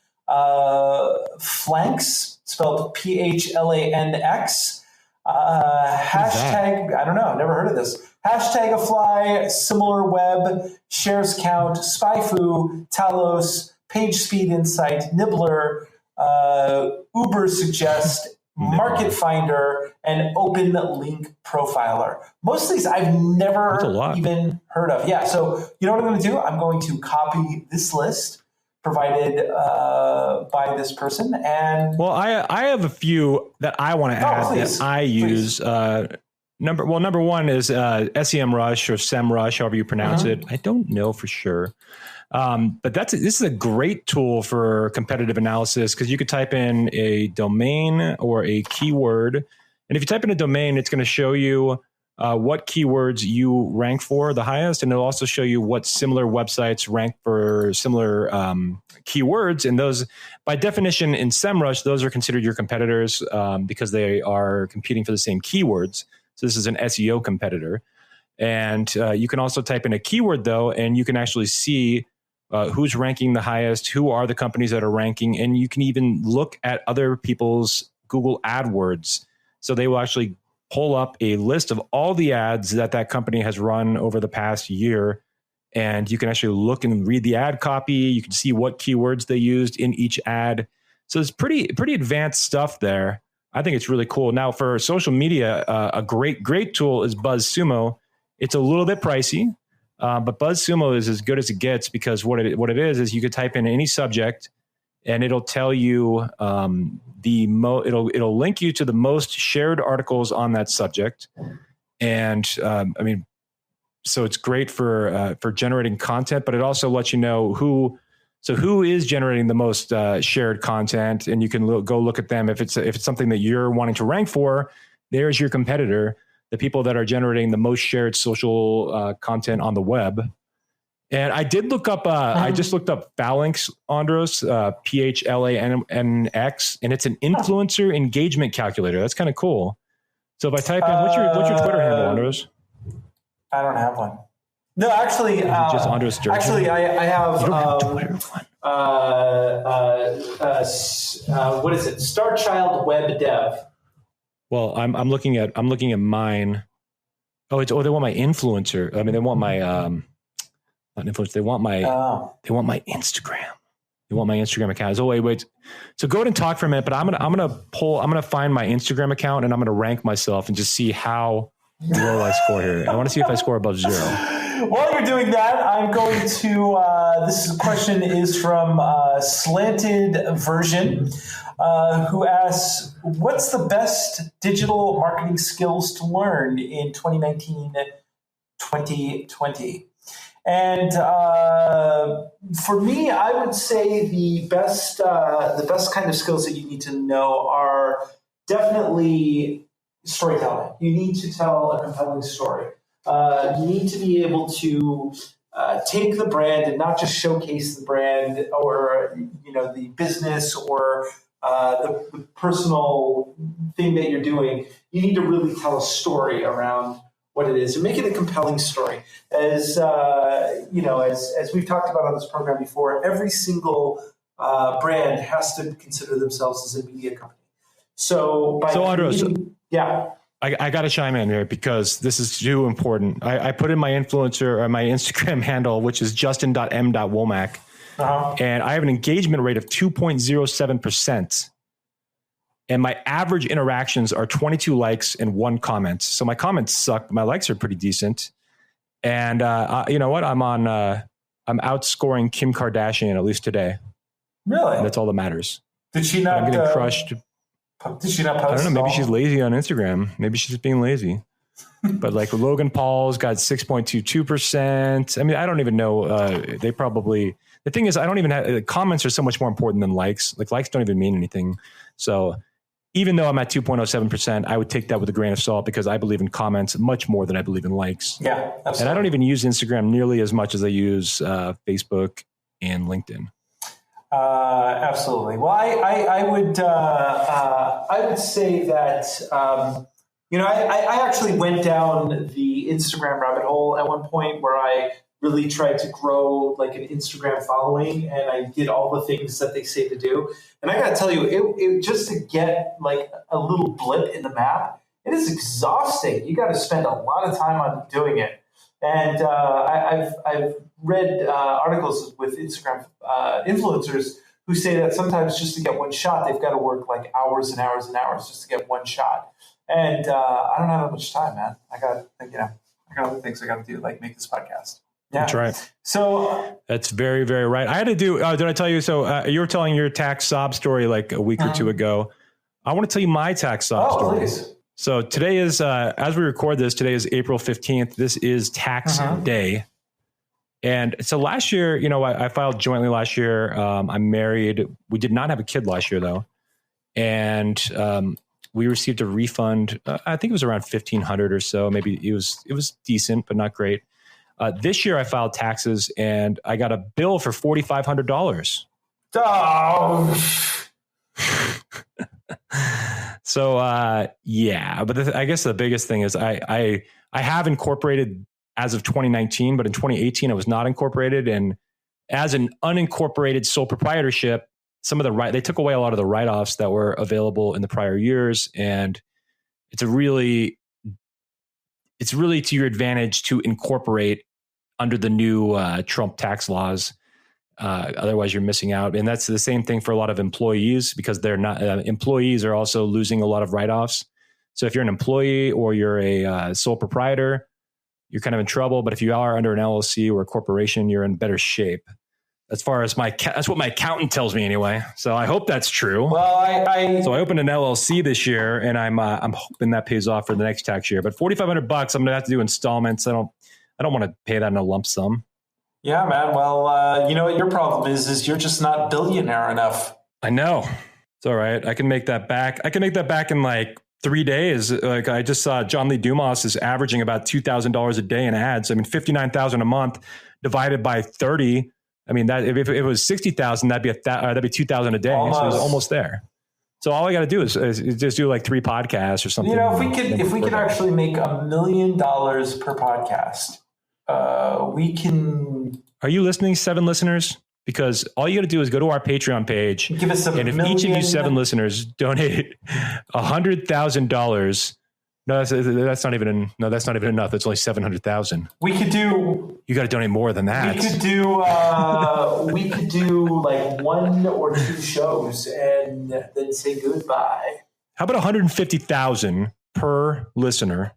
Flanks, spelled PHLANX. Hashtag, I don't know, never heard of this. Hashtagify, SimilarWeb, Shares Count, SpyFu, Talos, PageSpeed Insight, Nibbler, Uber Suggest, Market Finder, and Open Link Profiler. Most of these I've never even heard of. Yeah, so you know what I'm going to do? I'm going to copy this list provided by this person. And I have a few that I want to add that I use. Number one is SEMrush or SEMrush, however you pronounce it. I don't know for sure. But this is a great tool for competitive analysis because you could type in a domain or a keyword And if you type in a domain, it's going to show you what keywords you rank for the highest. And it'll also show you what similar websites rank for similar keywords. And those, by definition, in SEMrush, those are considered your competitors because they are competing for the same keywords. So this is an SEO competitor. And you can also type in a keyword, though, and you can actually see who's ranking the highest, who are the companies that are ranking. And you can even look at other people's Google AdWords. So they will actually pull up a list of all the ads that company has run over the past year. And you can actually look and read the ad copy. You can see what keywords they used in each ad. So it's pretty advanced stuff there. I think it's really cool. Now for social media, a great tool is BuzzSumo. It's a little bit pricey, but BuzzSumo is as good as it gets because what it is you could type in any subject and it'll tell you it'll link you to the most shared articles on that subject. And so it's great for generating content, but it also lets you know who is generating the most shared content, and you can go look at them. If it's something that you're wanting to rank for, there's your competitor, the people that are generating the most shared social content on the web. And I did look up, I just looked up Phalanx, Andros, PHLANX, and it's an influencer engagement calculator. That's kind of cool. So if I type in, what's your Twitter handle, Andros? I don't have one. No, actually, just Andros Sturgeon? Actually, I have, what is it? Starchild Web Dev. Well, I'm looking at mine. They want my influencer. I mean, they want my not influencer. They want my Instagram. They want my Instagram account. So wait. So go ahead and talk for a minute. But I'm gonna find my Instagram account and I'm gonna rank myself and just see how low I score here. I want to see if I score above 0. While you're doing that, I'm going to. This question is from Slanted Version, who asks, "What's the best digital marketing skills to learn in 2019-2020?" And for me, I would say the best kind of skills that you need to know are definitely storytelling. You need to tell a compelling story. You need to be able to take the brand and not just showcase the brand or the business or the personal thing that you're doing. You need to really tell a story around what it is and make it a compelling story. As we've talked about on this program before, every single brand has to consider themselves as a media company. So Andros, yeah. I got to chime in here because this is too important. I put in my influencer or my Instagram handle, which is justin.m.womack. And I have an engagement rate of 2.07%. And my average interactions are 22 likes and 1 comment. So my comments suck, but my likes are pretty decent. And you know what? I'm outscoring Kim Kardashian, at least today. Really? And that's all that matters. Did she not? I'm getting crushed. Did she not post? I don't know. Maybe she's lazy on Instagram. Maybe she's just being lazy. But like Logan Paul's got 6.22%. I mean, I don't even know. They probably, the thing is, I don't even have, comments are so much more important than likes. Like likes don't even mean anything. So even though I'm at 2.07%, I would take that with a grain of salt because I believe in comments much more than I believe in likes. Yeah, absolutely. And I don't even use Instagram nearly as much as I use Facebook and LinkedIn. Absolutely. Well, I would say that I actually went down the Instagram rabbit hole at one point where I really tried to grow like an Instagram following, and I did all the things that they say to do. And I got to tell you, it just to get like a little blip in the map, it is exhausting. You got to spend a lot of time on doing it. And I've read articles with Instagram influencers who say that sometimes just to get one shot, they've got to work like hours and hours and hours just to get one shot. And I don't have that much time, man. I got other things I got to do, like make this podcast. Yeah. That's right. So that's very, very right. I had to do, did I tell you? So you were telling your tax sob story like a week or two ago. I want to tell you my tax sob story. Please. So today is, as we record this, today is April 15th. This is tax day. And so last year, I filed jointly last year. I'm married. We did not have a kid last year though. And we received a refund. I think it was around $1,500 or so. Maybe it was decent, but not great. This year I filed taxes and I got a bill for $4,500. Oh. So, yeah, but I guess the biggest thing is I have incorporated as of 2019, but in 2018 I was not incorporated. And as an unincorporated sole proprietorship, they took away a lot of the write-offs that were available in the prior years. And it's really to your advantage to incorporate under the new Trump tax laws. Otherwise you're missing out. And that's the same thing for a lot of employees, because they're not, employees are also losing a lot of write-offs. So if you're an employee or you're a sole proprietor, you're kind of in trouble. But if you are under an LLC or a corporation, you're in better shape. As far as that's what my accountant tells me anyway. So I hope that's true. Well, so I opened an LLC this year, and I'm hoping that pays off for the next tax year. But $4,500, I'm gonna have to do installments. I don't want to pay that in a lump sum. Yeah, man. Well, you know what your problem is you're just not billionaire enough. I know. It's all right. I can make that back. I can make that back in like 3 days. Like I just saw John Lee Dumas is averaging about $2,000 a day in ads. I mean, $59,000 a month divided by 30. I mean, that if it was 60,000, that'd be $2,000 a day. Almost. So he's almost there. So all I got to do is just do like 3 podcasts or something. You know, if we could actually make $1 million per podcast, we can. Are you listening, 7 listeners? Because all you got to do is go to our Patreon page. Give us and if each of you 7 listeners donate $100,000. No, that's not even enough. It's only 700,000. We could do. You got to donate more than that. We could do. We could do like 1 or 2 shows and then say goodbye. How about 150,000 per listener?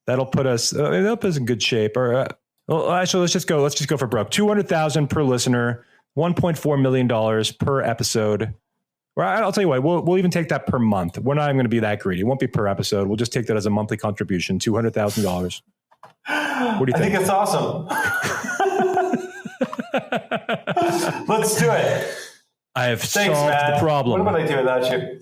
That'll put us. That'll put us in good shape. Or well, actually, let's just go for broke. 200,000 per listener. $1.4 million per episode. Or I'll tell you what, we'll even take that per month. We're not even going to be that greedy. It won't be per episode. We'll just take that as a monthly contribution, $200,000. What do you think? I think it's awesome. Let's do it. I have solved the problem. What would I do without you?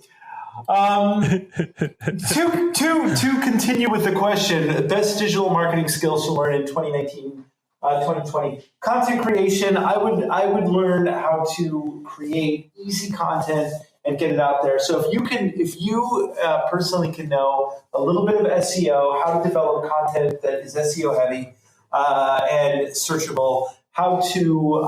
To continue with the question, best digital marketing skills to learn in 2019, 2020. Content creation. I would learn how to create easy content and get it out there. So if you personally can know a little bit of SEO, how to develop content that is SEO heavy and searchable, how to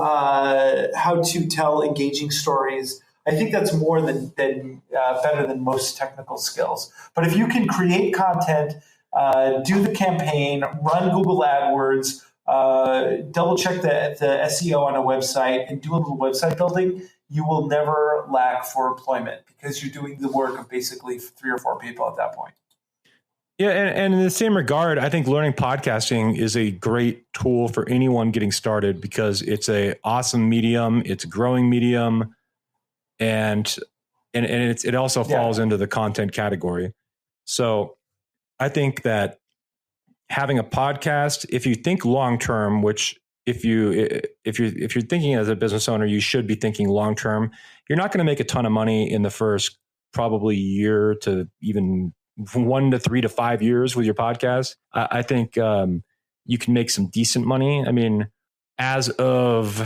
tell engaging stories, I think that's more than better than most technical skills. But if you can create content, do the campaign, run Google AdWords, double check the SEO on a website, and do a little website building, you will never lack for employment because you're doing the work of basically 3 or 4 people at that point. Yeah, and in the same regard, I think learning podcasting is a great tool for anyone getting started because it's an awesome medium, it's a growing medium, and it also falls into the content category. So I think that having a podcast, if you think long term, which if you're thinking as a business owner, you should be thinking long term. You're not going to make a ton of money in the first probably year to even 1 to 3 to 5 years with your podcast. I think you can make some decent money. I mean, as of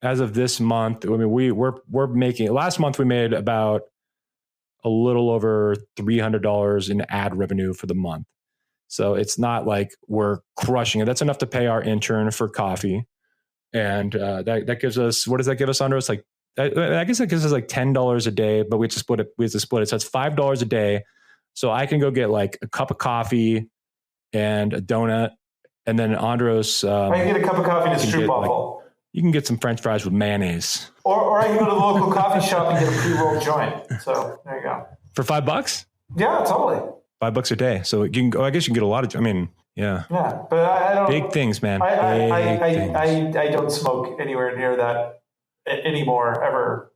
this month, I mean we're making. Last month we made about a little over $300 in ad revenue for the month. So it's not like we're crushing it. That's enough to pay our intern for coffee. And that gives us, what does that give us, Andros? Like, I guess that gives us like $10 a day, but we have to split it. So it's $5 a day. So I can go get like a cup of coffee and a donut. And then Andros. I can get a cup of coffee and a stroopwafel. You can get some French fries with mayonnaise. Or I can go to the local coffee shop and get a pre-rolled joint. So there you go. For $5? Yeah, totally. $5 a day. So you can go, I guess you can get a lot of, I mean, yeah. Yeah, but I don't. Big things, man. I don't smoke anywhere near that anymore, ever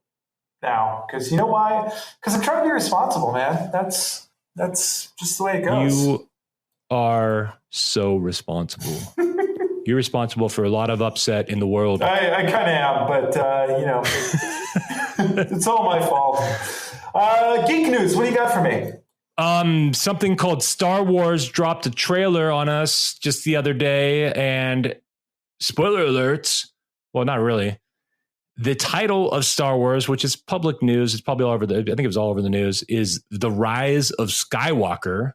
now. Because you know why? Because I'm trying to be responsible, man. That's just the way it goes. You are so responsible. You're responsible for a lot of upset in the world. I kind of am, but you know, it's all my fault. Geek news. What do you got for me? Something called Star Wars dropped a trailer on us just the other day, and spoiler alerts. Well, not really. The title of Star Wars, which is public news, it's probably all over I think it was all over the news, is The Rise of Skywalker.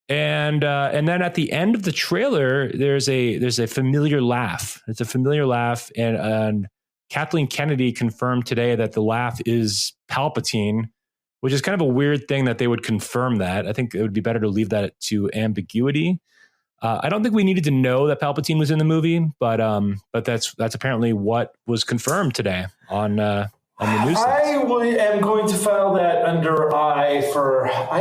And then at the end of the trailer, there's a familiar laugh. It's a familiar laugh, and Kathleen Kennedy confirmed today that the laugh is Palpatine, which is kind of a weird thing that they would confirm that. I think it would be better to leave that to ambiguity. I don't think we needed to know that Palpatine was in the movie, but that's apparently what was confirmed today on the news. I am going to file that under I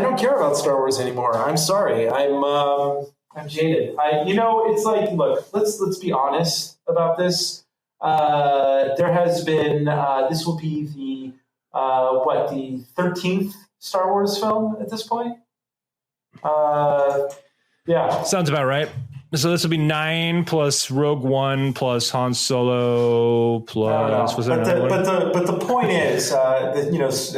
don't care about Star Wars anymore. I'm sorry. I'm jaded. It's like, look, let's be honest about this. There has been this will be the 13th Star Wars film at this point. Yeah, sounds about right. So this will be 9 plus Rogue One plus Han Solo plus. Was there but the point is there's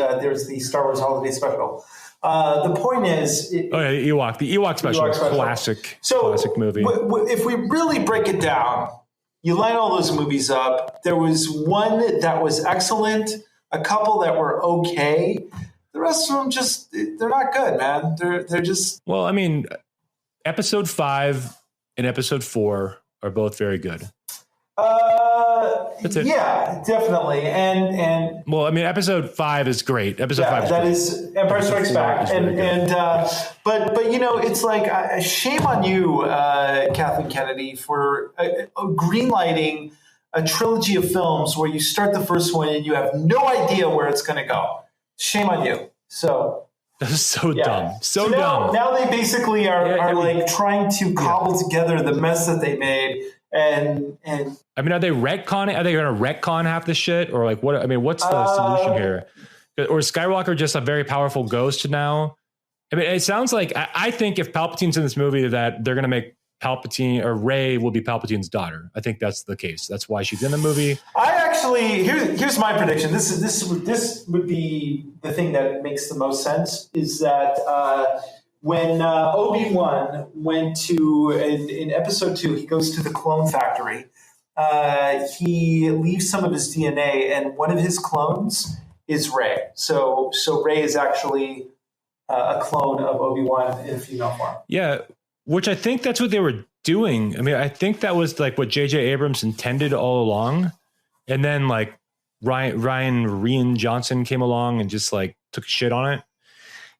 the Star Wars Holiday Special. The point is, the Ewok special, classic movie. If we really break it down, you line all those movies up. There was one that was excellent, a couple that were okay. The rest of them they're not good, man. They're just. Well, I mean, Episode 5 and Episode 4 are both very good. That's it. Yeah, definitely. And well, I mean, Episode 5 is great. Episode 5 is that great. is Empire Strikes Back, but it's like shame on you, Kathleen Kennedy, for greenlighting a trilogy of films where you start the first one and you have no idea where it's going to go. Shame on you. So. That was so dumb. So dumb. Now they basically are trying to cobble together the mess that they made. And I mean, are they retconning? Are they going to retcon half the shit, or like what? I mean, what's the solution here? Or is Skywalker just a very powerful ghost now? I mean, it sounds like I think if Palpatine's in this movie, that they're going to make Palpatine, or Rey will be Palpatine's daughter. I think that's the case. That's why she's in the movie. I actually here's my prediction. This would be the thing that makes the most sense, is that when Obi-Wan went to in Episode 2, he goes to the clone factory. He leaves some of his DNA, and one of his clones is Rey. So Rey is actually a clone of Obi-Wan in female form. Yeah. Which I think that's what they were doing. I mean, I think that was like what J.J. Abrams intended all along. And then like Rian Johnson came along and just like took shit on it.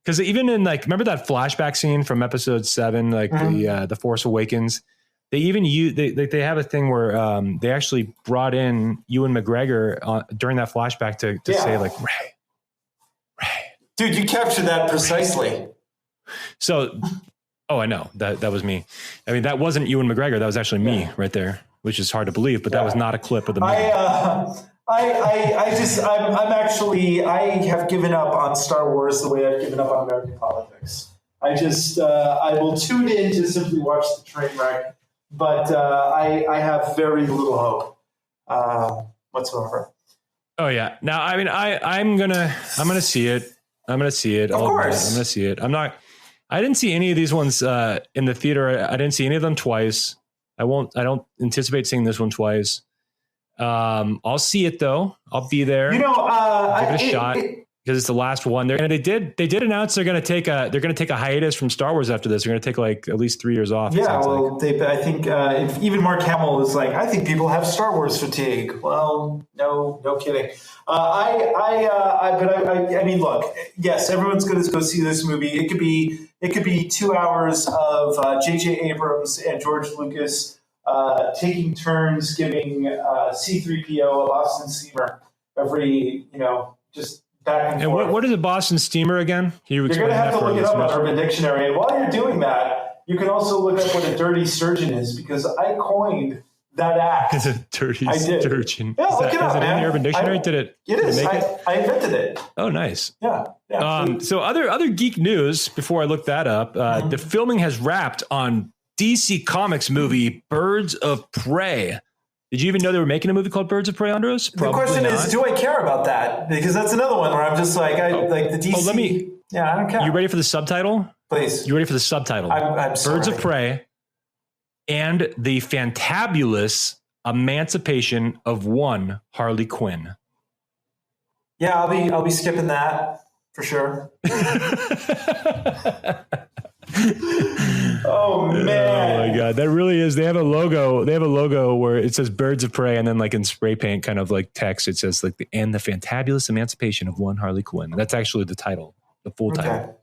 Because even in like, remember that flashback scene from Episode 7, like the Force Awakens? They even they have a thing where they actually brought in Ewan McGregor during that flashback to say like, Rey. Dude, you captured that precisely. So... Oh, I know that was me. I mean, that wasn't Ewan McGregor. That was actually me right there, which is hard to believe, but that was not a clip of the movie. I have given up on Star Wars the way I've given up on American politics. I will tune in to simply watch the train wreck, but I have very little hope whatsoever. Oh yeah. Now, I mean, I'm gonna see it. I'm gonna see it. Of course. I'm gonna see it. I didn't see any of these ones in the theater. I didn't see any of them twice. I don't anticipate seeing this one twice. I'll see it though. I'll be there. Give it a shot because it's the last one. They did announce they're going to take a hiatus from Star Wars after this. They're going to take like at least 3 years off. Yeah, well, I think even Mark Hamill is like, I think people have Star Wars fatigue. Well, no kidding. I mean, look, yes, everyone's going to go see this movie. It could be 2 hours of J.J. Abrams and George Lucas taking turns giving C-3PO a Boston steamer every, just back and forth. What is a Boston steamer again? You're going to have to look it up on Urban Dictionary. And while you're doing that, you can also look up what a dirty surgeon is, because I coined that act. It's a dirty surgeon. Yeah, look it up, man. Is it in the Urban Dictionary? It is. I invented it. Oh, nice. Yeah. So other geek news before I look that up, the filming has wrapped on DC Comics movie Birds of Prey. Did you even know they were making a movie called Birds of Prey, Andros? The question is, do I care about that? Because that's another one where I'm just like, like the DC. Yeah, I don't care. You ready for the subtitle? Please. You ready for the subtitle? I'm sorry. Birds of Prey and the Fantabulous Emancipation of One Harley Quinn. Yeah, I'll be skipping that for sure. Oh man! Oh my god, that really is. They have a logo. They have a logo where it says "Birds of Prey," and then like in spray paint, kind of like text, it says like and the Fantabulous Emancipation of One Harley Quinn. That's actually the title, the full title.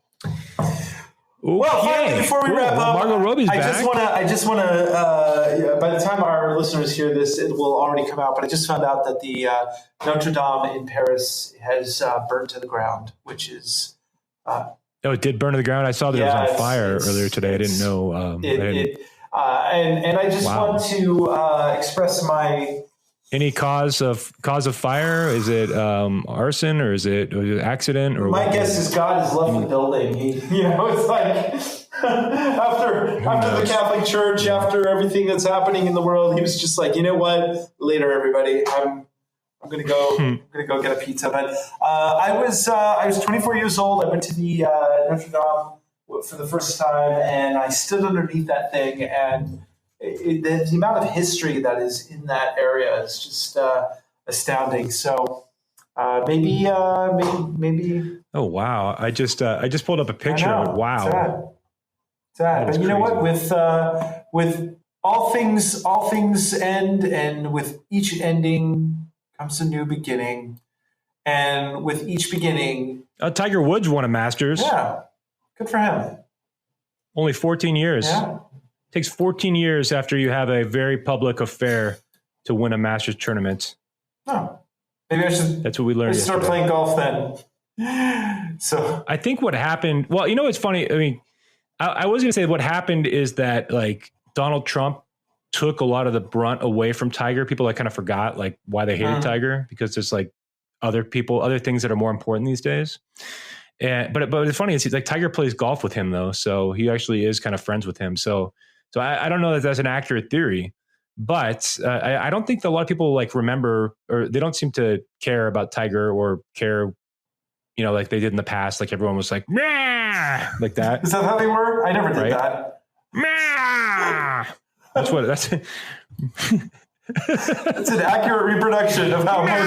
Well, finally, before we wrap up, Margot Robbie's back. I just want to. By the time our listeners hear this, it will already come out. But I just found out that the Notre Dame in Paris has burned to the ground, which is. Oh, it did burn to the ground. I saw that it was on fire earlier today. I didn't know. And I just want to express my. Any cause of fire? Is it arson or is it accident? Or my guess is God has left the building. It's like after the Catholic Church, after everything that's happening in the world, he was just like, you know what? Later, everybody. I'm gonna go get a pizza. But I was 24 years old. I went to the Notre Dame for the first time, and I stood underneath that thing, and the amount of history that is in that area is just astounding. So maybe. Oh wow! I just pulled up a picture of it. Wow. Sad. But you know what? With all things end, and with each ending comes a new beginning, and with each beginning, Tiger Woods won a Masters. Yeah, good for him. Only 14 years. Yeah. Takes 14 years after you have a very public affair to win a Masters tournament. Oh, maybe I should. That's what we learned. Start playing golf then. So I think what happened. Well, you know, it's funny. I mean, I was going to say what happened is that like Donald Trump took a lot of the brunt away from Tiger. People like kind of forgot like why they hated Tiger because there's like other things that are more important these days. And but it's funny is he's like Tiger plays golf with him though, so he actually is kind of friends with him. So I don't know that that's an accurate theory, but I don't think that a lot of people like remember or they don't seem to care about Tiger or care, like they did in the past. Like everyone was like, Mah! Like that. Is that how they were? I never did that. Mah! That's It's an accurate reproduction of how most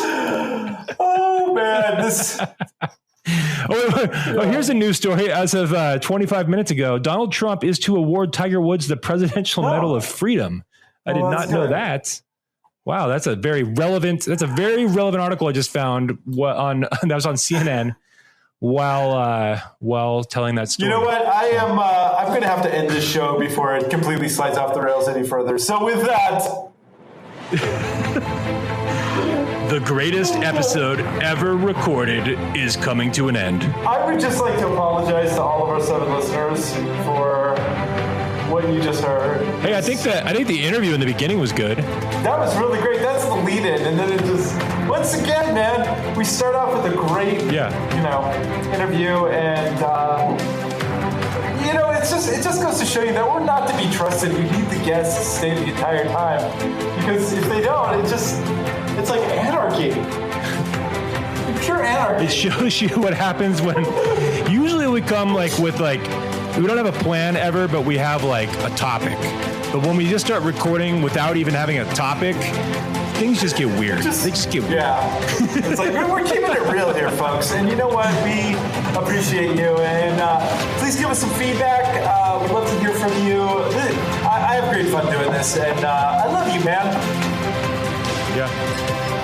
people were. Oh man, here's a news story. As of 25 minutes ago, Donald Trump is to award Tiger Woods the Presidential Medal of Freedom. I did not know that. Wow, that's a very relevant article I just found that was on CNN while telling that story. You know what? I'm going to have to end this show before it completely slides off the rails any further. So with that, the greatest episode ever recorded is coming to an end. I would just like to apologize to all of our 7 listeners for what you just heard. Hey, I think the interview in the beginning was good. That was really great. That's the lead-in, and then it just once again, man, we start off with a great, interview, and it just goes to show you that we're not to be trusted. We need the guests to stay the entire time because if they don't, it's like anarchy. Pure anarchy. It shows you what happens when usually we come with we don't have a plan ever, but we have like a topic. But when we just start recording without even having a topic, things just get weird. They just get weird. Yeah. It's like we're keeping it real here, folks. And you know what? We appreciate you. And please give us some feedback. We'd love to hear from you. I have great fun doing this. And I love you, man. Yeah.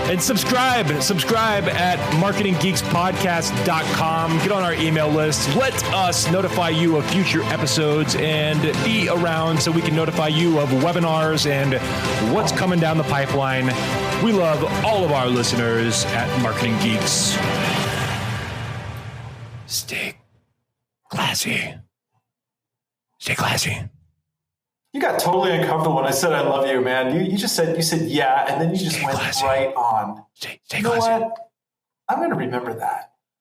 And subscribe at marketinggeekspodcast.com. Get on our email list. Let us notify you of future episodes and be around so we can notify you of webinars and what's coming down the pipeline. We love all of our listeners at Marketing Geeks. Stay classy. Stay classy. You got totally uncomfortable when I said I love you, man. You said yeah, and then you just went right on. Stay you know classy. what? I'm going to remember that.